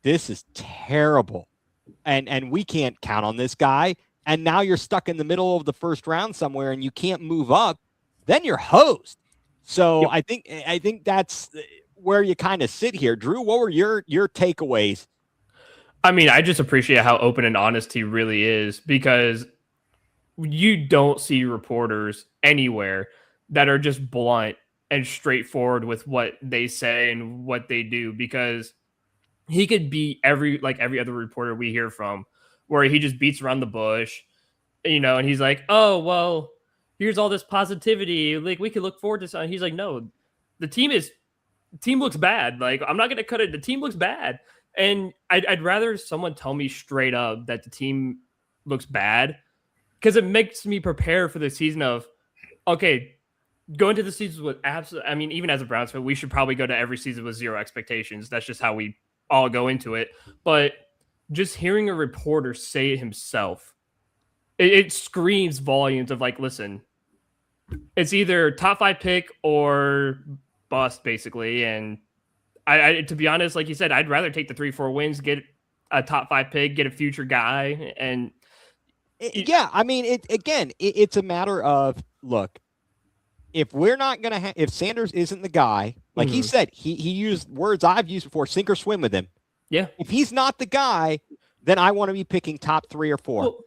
this is terrible, and we can't count on this guy, and now you're stuck in the middle of the first round somewhere and you can't move up, then you're hosed. So yep. I think that's where you kind of sit here. Drew, what were your takeaways? I mean, I just appreciate how open and honest he really is, because you don't see reporters anywhere that are just blunt and straightforward with what they say and what they do, because he could be every other reporter we hear from, where he just beats around the bush, and he's like, oh, well, here's all this positivity. We could look forward to something. He's like, no, the team looks bad. I'm not going to cut it. The team looks bad. And I'd rather someone tell me straight up that the team looks bad, because it makes me prepare for the season of, okay, go into the season with even as a Browns fan, we should probably go to every season with 0 expectations. That's just how we all go into it. But just hearing a reporter say it himself, it screams volumes of listen, It's either top 5 pick or bust, basically. And I to be honest, like you said, I'd rather take the 3-4 wins, get a top 5 pick, get a future guy, and yeah, I mean, it's a matter of, look, if we're not going to if Sanders isn't the guy, like he said, he used words I've used before, sink or swim with him. Yeah. If he's not the guy, then I want to be picking top 3 or 4. Well,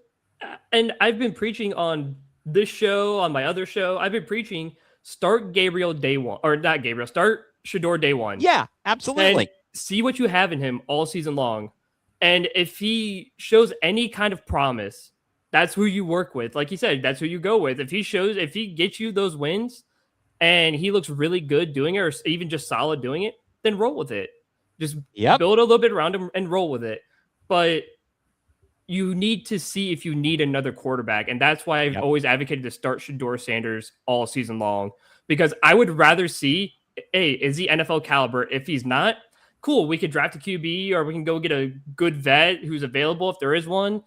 and I've been preaching on this show, on my other show, I've been preaching start Gabriel day one, or not Gabriel, start Shedeur day one. Yeah, absolutely. And see what you have in him all season long. And if he shows any kind of promise, that's who you work with. Like you said, that's who you go with. If he gets you those wins and he looks really good doing it, or even just solid doing it, then roll with it. Just build a little bit around him and roll with it. But you need to see if you need another quarterback. And that's why I've always advocated to start Shedeur Sanders all season long, because I would rather see, hey, is he NFL caliber? If he's not, cool, we could draft a QB, or we can go get a good vet who's available if there is one.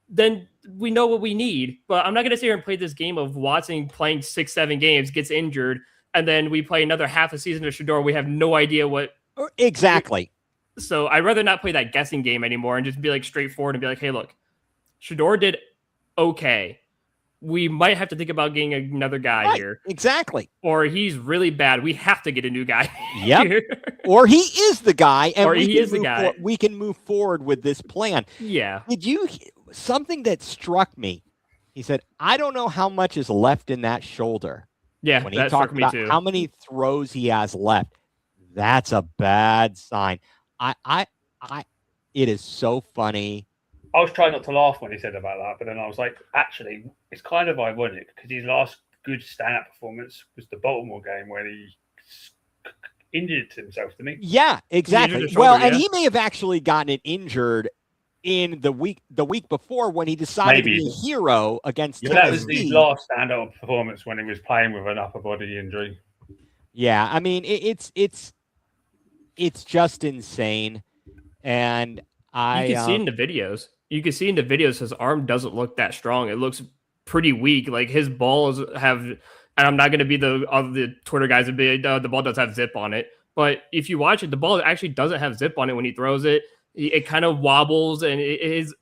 Then we know what we need. But I'm not going to sit here and play this game of Watson playing 6-7 games, gets injured, and then we play another half a season of Shedeur. We have no idea what. Exactly. So I'd rather not play that guessing game anymore and just be like straightforward and be like, hey, look, Shedeur did okay. We might have to think about getting another guy here. Exactly. Or he's really bad. We have to get a new guy. Yep. Or he is the guy, and we can move forward with this plan. Yeah. Did you something that struck me? He said, "I don't know how much is left in that shoulder." Yeah, when he talked about how many throws he has left, that's a bad sign. It is so funny. I was trying not to laugh when he said about that, but then I was like, actually, it's kind of ironic because his last good stand-up performance was the Baltimore game where he injured himself, didn't he? Yeah, exactly. And he may have actually gotten it injured in the week before when he decided to be a hero against Tennessee. That was his last stand-up performance when he was playing with an upper body injury. Yeah, I mean, it's just insane. And you can see in the videos. You can see in the videos his arm doesn't look that strong. It looks pretty weak. Like his balls have, and I'm not going to be the Twitter guys that be the ball does have zip on it. But if you watch it, the ball actually doesn't have zip on it when he throws it. It kind of wobbles, and his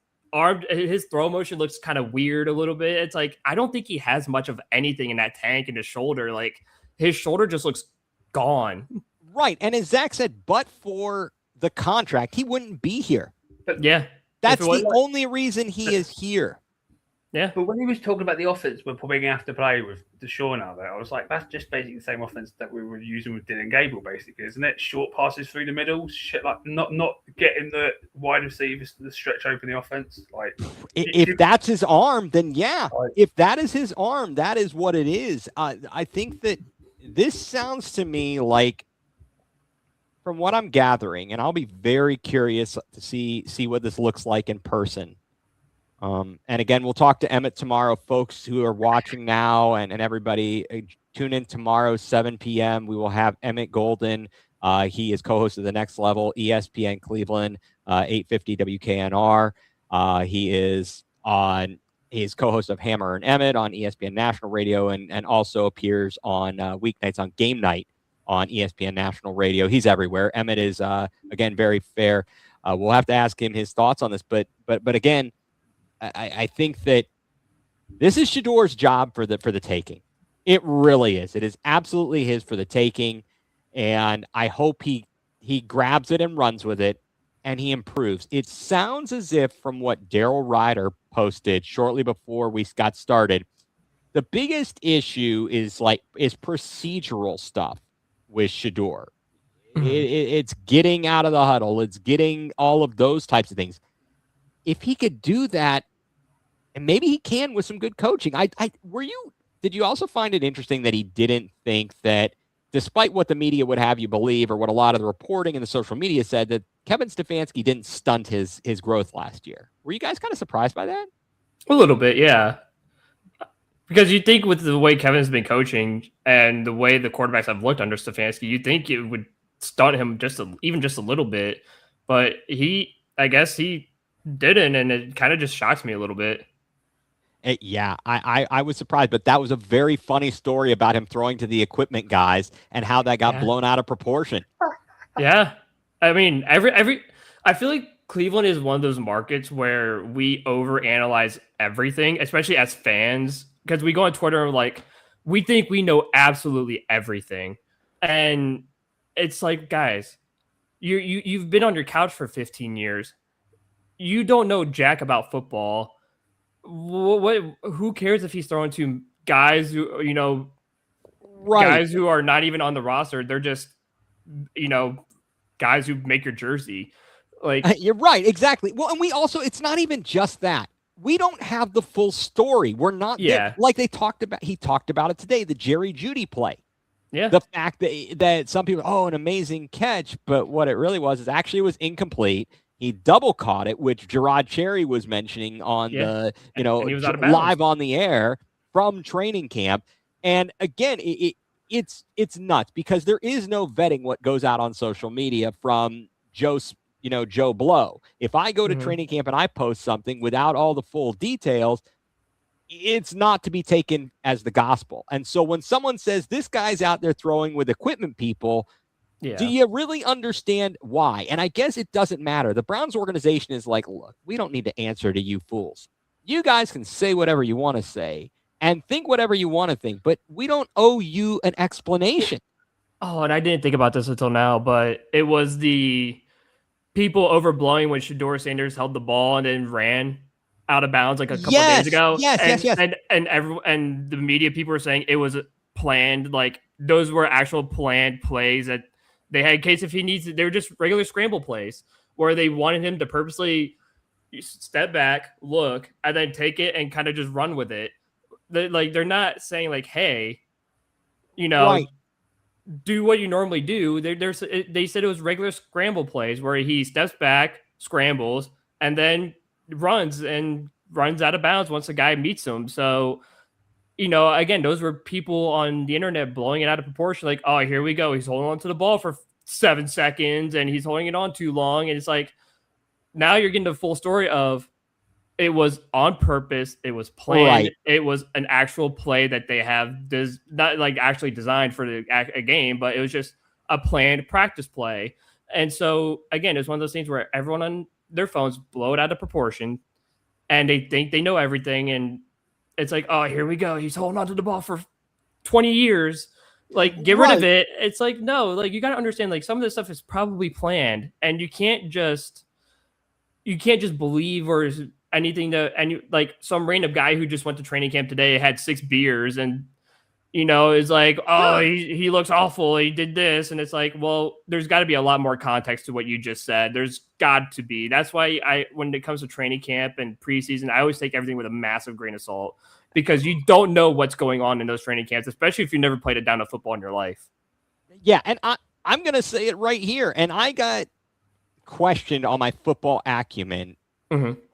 throw motion looks kind of weird a little bit. It's like I don't think he has much of anything in that tank in his shoulder. Like his shoulder just looks gone. Right, and as Zach said, but for the contract, he wouldn't be here. But yeah. That's the only reason he is here. Yeah. But when he was talking about the offense, we're probably going to have to play with Deshaun out there. I was like, that's just basically the same offense that we were using with Dylan Gable, basically, isn't it? Short passes through the middle, shit like not getting the wide receivers to stretch open the offense. Like, if that's his arm, then yeah. If that is his arm, that is what it is. I think that this sounds to me like, from what I'm gathering, and I'll be very curious to see what this looks like in person. And again, we'll talk to Emmett tomorrow, folks who are watching now, and everybody tune in tomorrow, 7 p.m. We will have Emmett Golden. He is co-host of The Next Level, ESPN Cleveland, 850 WKNR. He is co-host of Hammer and Emmett on ESPN National Radio, and also appears on weeknights on Game Night on ESPN National Radio. He's everywhere. Emmett is, again, very fair. We'll have to ask him his thoughts on this. But again, I think that this is Shedeur's job for the taking. It really is. It is absolutely his for the taking. And I hope he grabs it and runs with it, and he improves. It sounds as if, from what Daryl Ryder posted shortly before we got started, the biggest issue is procedural stuff with Shedeur. It's getting out of the huddle. It's getting all of those types of things. If he could do that, and maybe he can with some good coaching. Did you also find it interesting that he didn't think that, despite what the media would have you believe, or what a lot of the reporting and the social media said, that Kevin Stefanski didn't stunt his growth last year? Were you guys kind of surprised by that? A little bit, yeah. Because you think with the way Kevin's been coaching and the way the quarterbacks have looked under Stefanski, you'd think it would stunt him even just a little bit. But I guess he didn't, and it kind of just shocks me a little bit. Yeah, I was surprised, but that was a very funny story about him throwing to the equipment guys and how that got blown out of proportion. Yeah. I mean, I feel like Cleveland is one of those markets where we overanalyze everything, especially as fans, because we go on Twitter and like, we think we know absolutely everything. And it's like, guys, you've been on your couch for 15 years. You don't know jack about football. Who cares if he's throwing to guys who, guys who are not even on the roster? They're just, guys who make your jersey. Like, you're right, exactly. Well, and we also, it's not even just that. We don't have the full story. We're not there. Like he talked about it today, the Jerry Jeudy play. Yeah. The fact that some people, an amazing catch, but what it really was incomplete. He double caught it, which Gerard Cherry was mentioning on the, live on the air from training camp. And again, it's nuts because there is no vetting what goes out on social media from Joe Blow. If I go to training camp and I post something without all the full details, it's not to be taken as the gospel. And so when someone says this guy's out there throwing with equipment people, do you really understand why? And I guess it doesn't matter. The Browns organization is like, look, we don't need to answer to you fools. You guys can say whatever you want to say and think whatever you want to think, but we don't owe you an explanation. Oh, and I didn't think about this until now, but it was the people overblowing when Shedeur Sanders held the ball and then ran out of bounds like a couple of days ago. Yes. And the media people were saying it was planned, like those were actual planned plays that they had in case if he needs it. They were just regular scramble plays where they wanted him to purposely step back, look, and then take it and kind of just run with it. They're not saying like, hey, do what you normally do. They said it was regular scramble plays where he steps back, scrambles, and then runs out of bounds once the guy meets him. So, again, those were people on the internet blowing it out of proportion. Like, oh, here we go. He's holding on to the ball for 7 seconds and he's holding it on too long. And it's like, now you're getting the full story of it was on purpose. It was planned. Right. It was an actual play that they have not like actually designed for a game, but it was just a planned practice play. And so again, it's one of those things where everyone on their phones blow it out of proportion and they think they know everything. And it's like, oh, here we go. He's holding on to the ball for 20 years. Like, get rid of it. It's like, no, like you got to understand, like some of this stuff is probably planned and you can't just believe or anything like some random guy who just went to training camp today had 6 beers and, is like, oh, he looks awful. He did this. And it's like, well, there's got to be a lot more context to what you just said. There's got to be. That's why when it comes to training camp and preseason, I always take everything with a massive grain of salt because you don't know what's going on in those training camps, especially if you've never played a down of football in your life. Yeah. And I'm going to say it right here. And I got questioned on my football acumen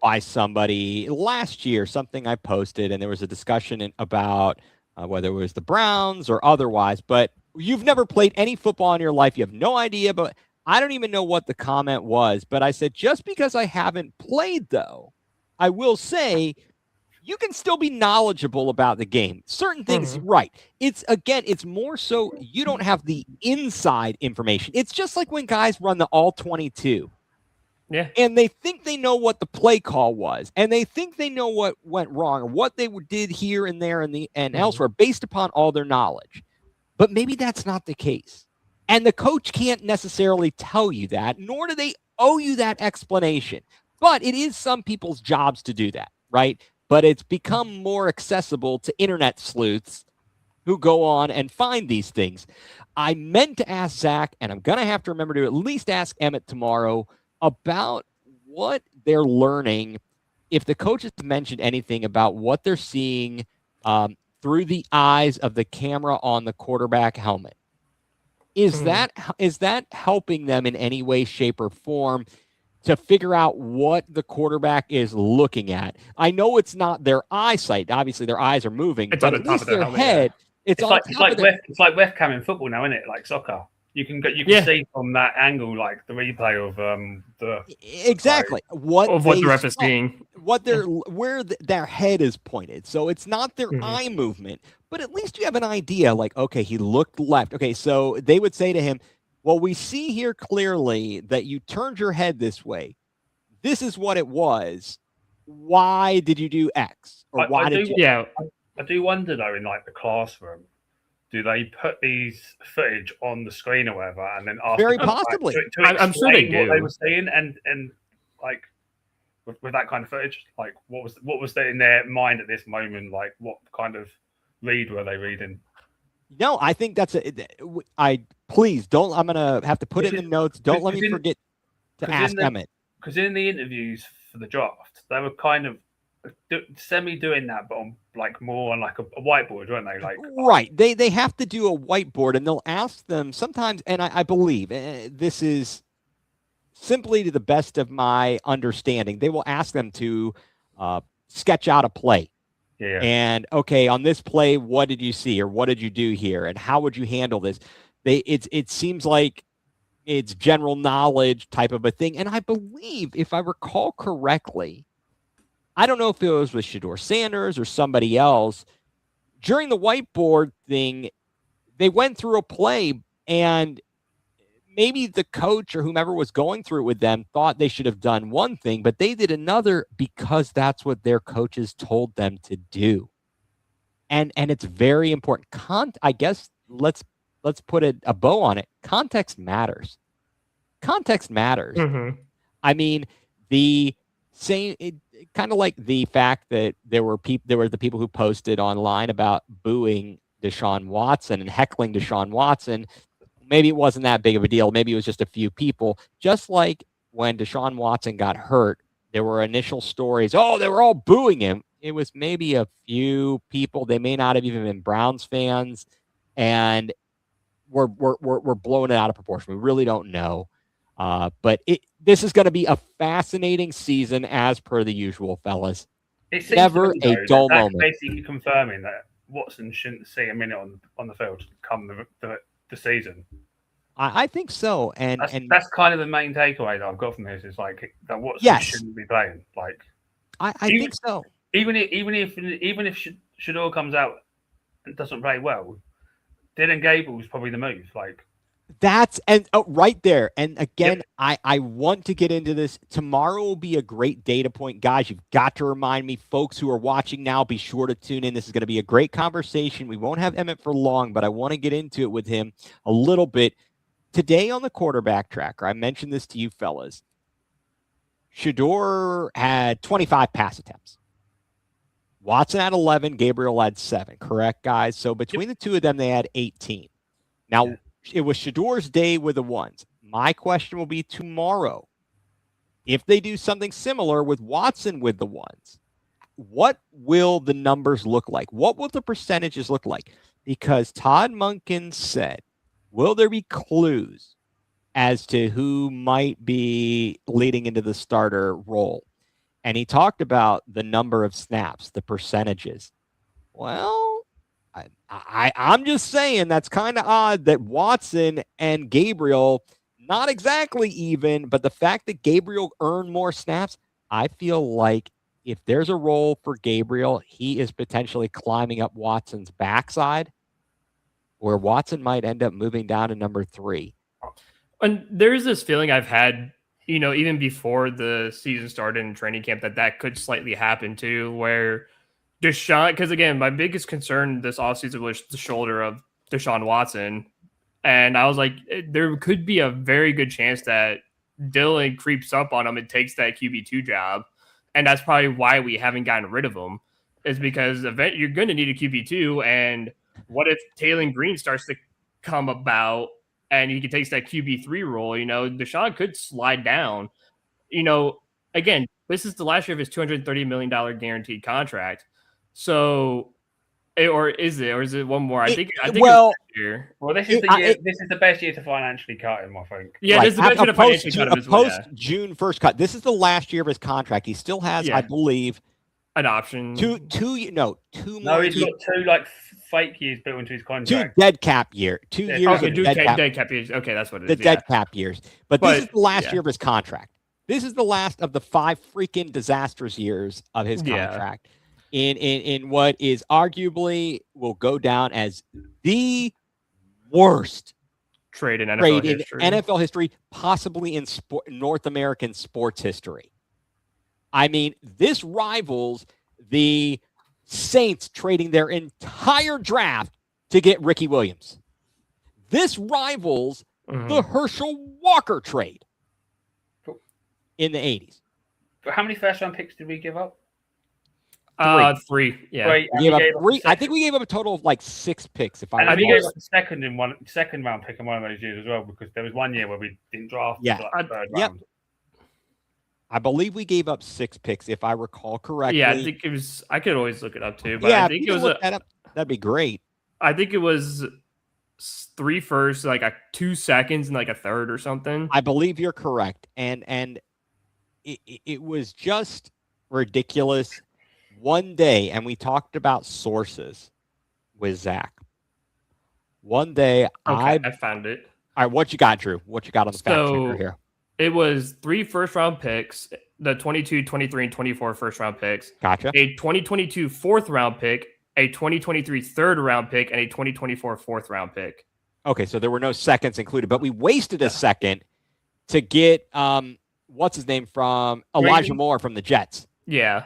by somebody last year, something I posted, and there was a discussion about whether it was the Browns or otherwise, but you've never played any football in your life. You have no idea, but I don't even know what the comment was, but I said, just because I haven't played though, I will say you can still be knowledgeable about the game. Certain things, right. It's more so you don't have the inside information. It's just like when guys run the all 22. Yeah. And they think they know what the play call was, and they think they know what went wrong or what they did here and there and elsewhere based upon all their knowledge. But maybe that's not the case. And the coach can't necessarily tell you that, nor do they owe you that explanation. But it is some people's jobs to do that, right? But it's become more accessible to internet sleuths who go on and find these things. I meant to ask Zach, and I'm going to have to remember to at least ask Emmett tomorrow about what they're learning, if the coaches mentioned anything about what they're seeing through the eyes of the camera on the quarterback helmet. Is that helping them in any way, shape, or form to figure out what the quarterback is looking at? I know it's not their eyesight. Obviously, their eyes are moving, but at least their head. It's like webcam in football now, isn't it? Like soccer. You can see from that angle, like the replay of the exactly what the ref is seeing, where their head is pointed. So it's not their eye movement, but at least you have an idea. Like, okay, he looked left. Okay, so they would say to him, "Well, we see here clearly that you turned your head this way. This is what it was. Why did you do X? Or why did you?" Yeah, I do wonder though, in like the classroom, do they put these footage on the screen or whatever, and then ask very them, possibly? Like, to I'm sure they do. What they were seeing, and like with that kind of footage, like what was in their mind at this moment? Like what kind of read were they reading? No, I think that's please don't. I'm gonna have to put it in the notes. Don't let me forget to ask Emmett. Because in the interviews for the draft, they were kind of semi doing that, but on like more on like a whiteboard, weren't they? Like right, they have to do a whiteboard, and they'll ask them sometimes. And I believe this is simply to the best of my understanding. They will ask them to sketch out a play. Yeah. And okay, on this play, what did you see, or what did you do here, and how would you handle this? It seems like it's general knowledge type of a thing. And I believe, if I recall correctly, I don't know if it was with Shedeur Sanders or somebody else, during the whiteboard thing, they went through a play, and maybe the coach or whomever was going through it with them thought they should have done one thing, but they did another because that's what their coaches told them to do. And it's very important. I guess let's put a bow on it. Context matters. Context matters. I mean, the same, kind of like the fact that there were the people who posted online about booing Deshaun Watson and heckling Deshaun Watson. Maybe it wasn't that big of a deal. Maybe it was just a few people. Just like when Deshaun Watson got hurt, there were initial stories. Oh, they were all booing him. It was maybe a few people. They may not have even been Browns fans, and we're blowing it out of proportion. We really don't know. But this is going to be a fascinating season, as per the usual, fellas. It's never a dull moment. Basically confirming that Watson shouldn't see a minute on the field come the season. I think so, and that's kind of the main takeaway that I've got from this is like that Watson shouldn't be playing. Like, I think so. Even if Shedeur comes out and doesn't play well, Dylan Gable's probably the move. Like right there. And again, I want to get into this. Tomorrow will be a great data point, guys. You've got to remind me, folks who are watching now, be sure to tune in. This is going to be a great conversation. We won't have Emmett for long, but I want to get into it with him a little bit. Today on the quarterback tracker, I mentioned this to you fellas. Shedeur had 25 pass attempts. Watson had 11. Gabriel had 7. Correct, guys? So between the two of them, they had 18. Now, it was Shedeur's day with the ones. My question will be tomorrow. If they do something similar with Watson with the ones, what will the numbers look like? What will the percentages look like? Because Todd Monken said, will there be clues as to who might be leading into the starter role? And he talked about the number of snaps, the percentages. Well, I'm just saying that's kind of odd that Watson and Gabriel, not exactly even, but the fact that Gabriel earned more snaps, I feel like if there's a role for Gabriel, he is potentially climbing up Watson's backside, where Watson might end up moving down to number 3. And there's this feeling I've had, even before the season started in training camp, that could slightly happen too, where Deshaun, because again, my biggest concern this offseason was the shoulder of Deshaun Watson. And I was like, there could be a very good chance that Dylan creeps up on him and takes that QB2 job. And that's probably why we haven't gotten rid of him, is because you're going to need a QB2. And what if Taylor Green starts to come about and he takes that QB3 role? Deshaun could slide down. Again, this is the last year of his $230 million guaranteed contract. So, or is it one more? I think well, year. Well, this is the year. This is the best year to financially cut him, I think. Yeah, right. This is the best year to financially cut him. Post June 1st cut. This is the last year of his contract. He still has, I believe, an option. Two No, more. he's got 2 like fake years built into his contract. 2 dead cap year. 2 Yeah, years Okay, of do dead cap. years. Okay, that's what it The is. dead cap years. But this is the last yeah. year of his contract. This is the last of the 5 freaking disastrous years of his Yeah. contract. In what is arguably will go down as the worst trade in NFL trade in history. NFL history, possibly in North American sports history. I mean, this rivals the Saints trading their entire draft to get Ricky Williams. This rivals the Herschel Walker trade in the 80s. But how many first-round picks did we give up? 3. Yeah. Three. We gave up 3. I think we gave up a total of like 6 picks. If I And we remember. gave up a second round pick in one of those years as well, because there was one year where we didn't draft. Yeah. Like third Yep. round. I believe we gave up 6 picks, if I recall correctly. Yeah, I think it was. I could always look it up too, but yeah, I think it was. that up, that'd be great. I think it was 3 firsts, like 2 seconds, and like a third or something. I believe you're correct, and it was just ridiculous. One day, and we talked about sources with Zach. One day, I found it. All right, what you got, Drew? What you got on the fact checker here? It was 3 first-round picks, the 22, 23, and 24 first-round picks. Gotcha. A 2022 fourth-round pick, a 2023 third-round pick, and a 2024 fourth-round pick. Okay, so there were no seconds included, but we wasted a second to get what's his name from Elijah Moore from the Jets. Yeah.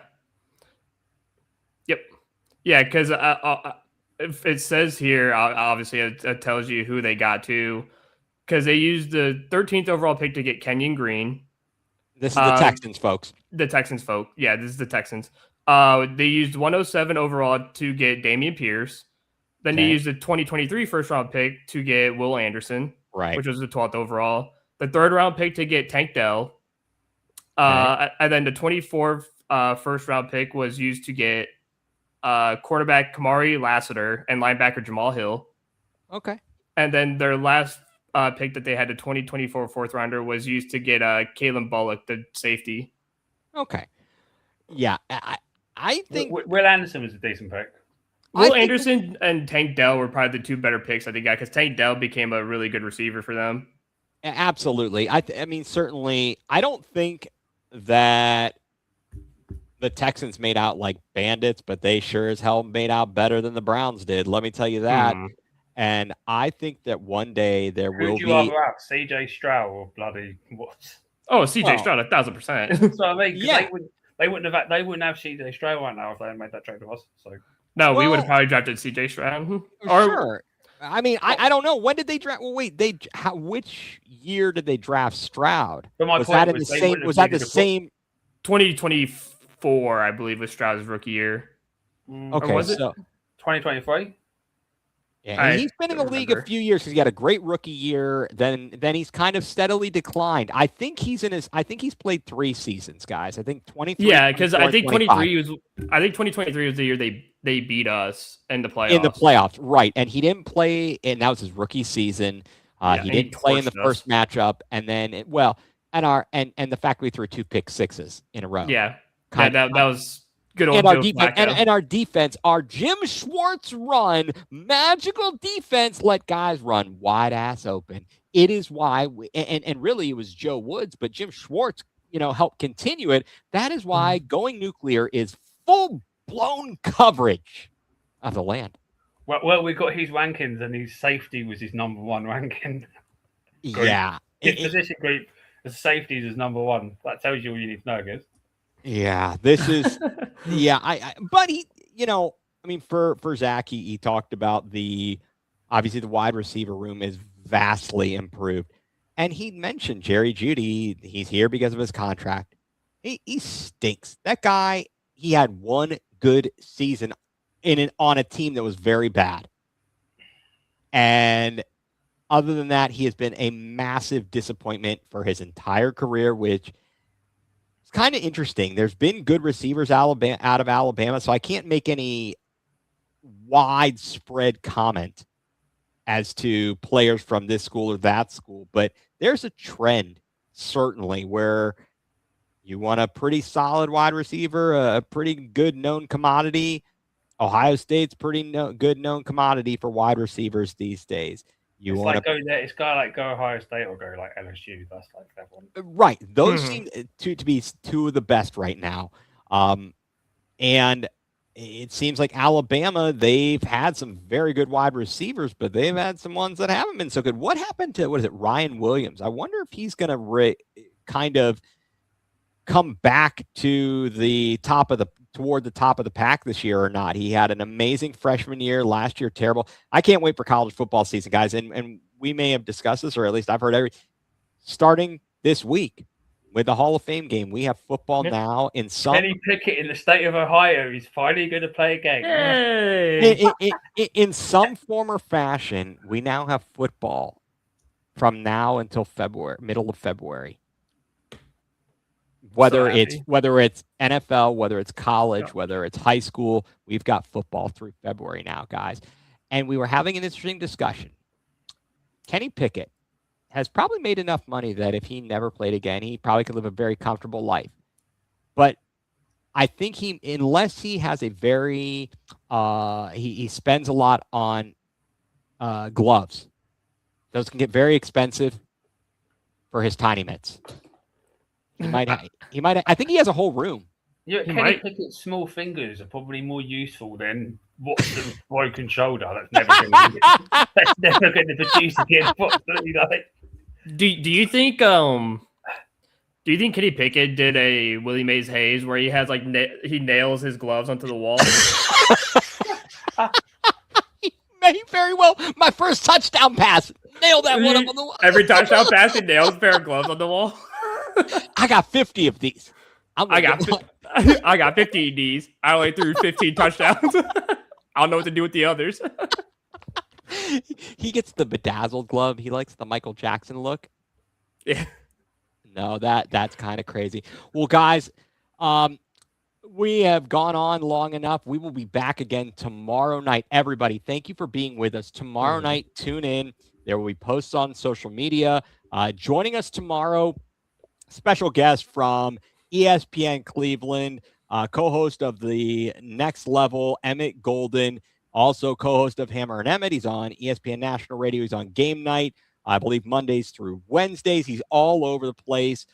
Yep. Yeah, because if it says here, obviously it tells you who they got to, because they used the 13th overall pick to get Kenyon Green. This is the Texans, folks. The Texans, folk. Yeah, this is the Texans. They used 107 overall to get Dameon Pierce. Then they used the 2023 first-round pick to get Will Anderson, right, which was the 12th overall. The third-round pick to get Tank Dell. And then the 24th first-round pick was used to get quarterback Kamari Lassiter and linebacker Jamal Hill. Okay. And then their last pick that they had, the 2024 fourth rounder, was used to get Kalen Bullock, the safety. Okay. Yeah, I think Will Anderson was a decent pick. Will Anderson and Tank Dell were probably the 2 better picks, I think, because Tank Dell became a really good receiver for them. Absolutely. I mean, certainly, I don't think that the Texans made out like bandits, but they sure as hell made out better than the Browns did. Let me tell you that. And I think that one day there will be. Who do you rather have, C.J. Stroud or bloody what? Oh, C.J. Stroud, 1,000%. So I mean, yeah. they wouldn't have C.J. Stroud right now if they had made that trade with us. So no, we would have probably drafted C.J. Stroud. Sure. I mean, I don't know. When did they draft? Well, wait, which year did they draft Stroud? Was that in the same? Was that the same? 2024, I believe, was Stroud's rookie year. Okay, or was it 2023? Yeah, he's been in the league a few years because he had a great rookie year. Then he's kind of steadily declined. I think he's played 3 seasons, guys. I think 23. Yeah, because I think 2023 was the year they beat us in the playoffs. In the playoffs, right? And he didn't play, and that was his rookie season. He didn't play in the first matchup, and then and the fact we threw 2 pick sixes in a row. Yeah, that was. Good old and our defense, our Jim Schwartz run, magical defense, let guys run wide ass open. It is why, and really it was Joe Woods, but Jim Schwartz, helped continue it. That is why going nuclear is full blown coverage of the land. Well, we got his rankings, and his safety was his number 1 ranking. Yeah, his position group, the safety is his number 1. That tells you all you need to know, guys. Yeah, this is but he, for Zach, he talked about obviously the wide receiver room is vastly improved. And he mentioned Jerry Jeudy. He's here because of his contract. He stinks. That guy, he had 1 good season on a team that was very bad. And other than that, he has been a massive disappointment for his entire career, which kind of interesting. There's been good receivers out of Alabama, so I can't make any widespread comment as to players from this school or that school, but there's a trend certainly where You want a pretty solid wide receiver, a pretty good known commodity. Ohio State's pretty good known commodity for wide receivers these days. It's like go there. It's got like go Ohio State or go like LSU. That's like that one. Right. Those seem to be two of the best right now. And it seems like Alabama, they've had some very good wide receivers, but they've had some ones that haven't been so good. What happened to, Ryan Williams? I wonder if he's going to kind of come back to toward the top of the pack this year or not. He had an amazing freshman year last year, terrible. I can't wait for college football season, guys. And we may have discussed this, or at least I've heard starting this week with the Hall of Fame game. We have football now in some. Kenny Pickett in the state of Ohio. He's finally going to play a game. Hey. In some form or fashion, we now have football from now until middle of February. Whether it's NFL, whether it's college, whether it's high school, we've got football through February now, guys. And we were having an interesting discussion. Kenny Pickett has probably made enough money that if he never played again, he probably could live a very comfortable life. But I think unless he has a very, he spends a lot on gloves. Those can get very expensive for his tiny mitts. He might. I think he has a whole room. Yeah, Kenny Pickett's small fingers are probably more useful than Watson's broken shoulder. That's never going to produce against Watson. Do you think Kenny Pickett did a Willie Mays Hayes where he has like he nails his gloves onto the wall? He may very well. My first touchdown pass, nail that one up on the wall. Every touchdown pass, he nails a pair of gloves on the wall. I got 50 of these. I got 50 of these. I only threw 15 touchdowns. I don't know what to do with the others. He gets the bedazzled glove. He likes the Michael Jackson look. Yeah. No, that's kind of crazy. Well, guys, we have gone on long enough. We will be back again tomorrow night. Everybody, thank you for being with us. Tomorrow night, tune in. There will be posts on social media. Joining us tomorrow, special guest from ESPN Cleveland, co-host of the Next Level, Emmett Golden, also co-host of Hammer and Emmett. He's on ESPN National Radio. He's on Game Night, I believe Mondays through Wednesdays. He's all over the place.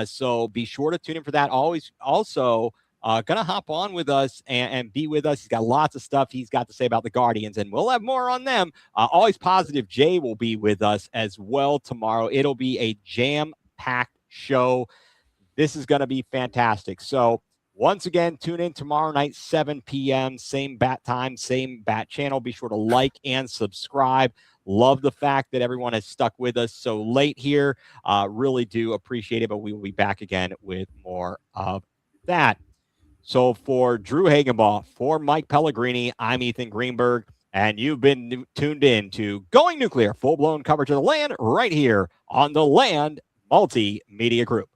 So be sure to tune in for that. Also going to hop on with us and be with us. He's got lots of stuff he's got to say about the Guardians, and we'll have more on them. Always Positive Jay will be with us as well tomorrow. It'll be a jam-packed show. This is going to be fantastic. So once again, tune in tomorrow night, 7 p.m., same bat time, same bat channel. Be sure to like and subscribe. Love the fact that everyone has stuck with us so late here. Really do appreciate it, but we will be back again with more of that. So for Drew Hagenbaugh, for Mike Pellegrini, I'm Ethan Greenberg, and you've been tuned in to Going Nuclear, full-blown coverage of the Land right here on the Land Multimedia Group.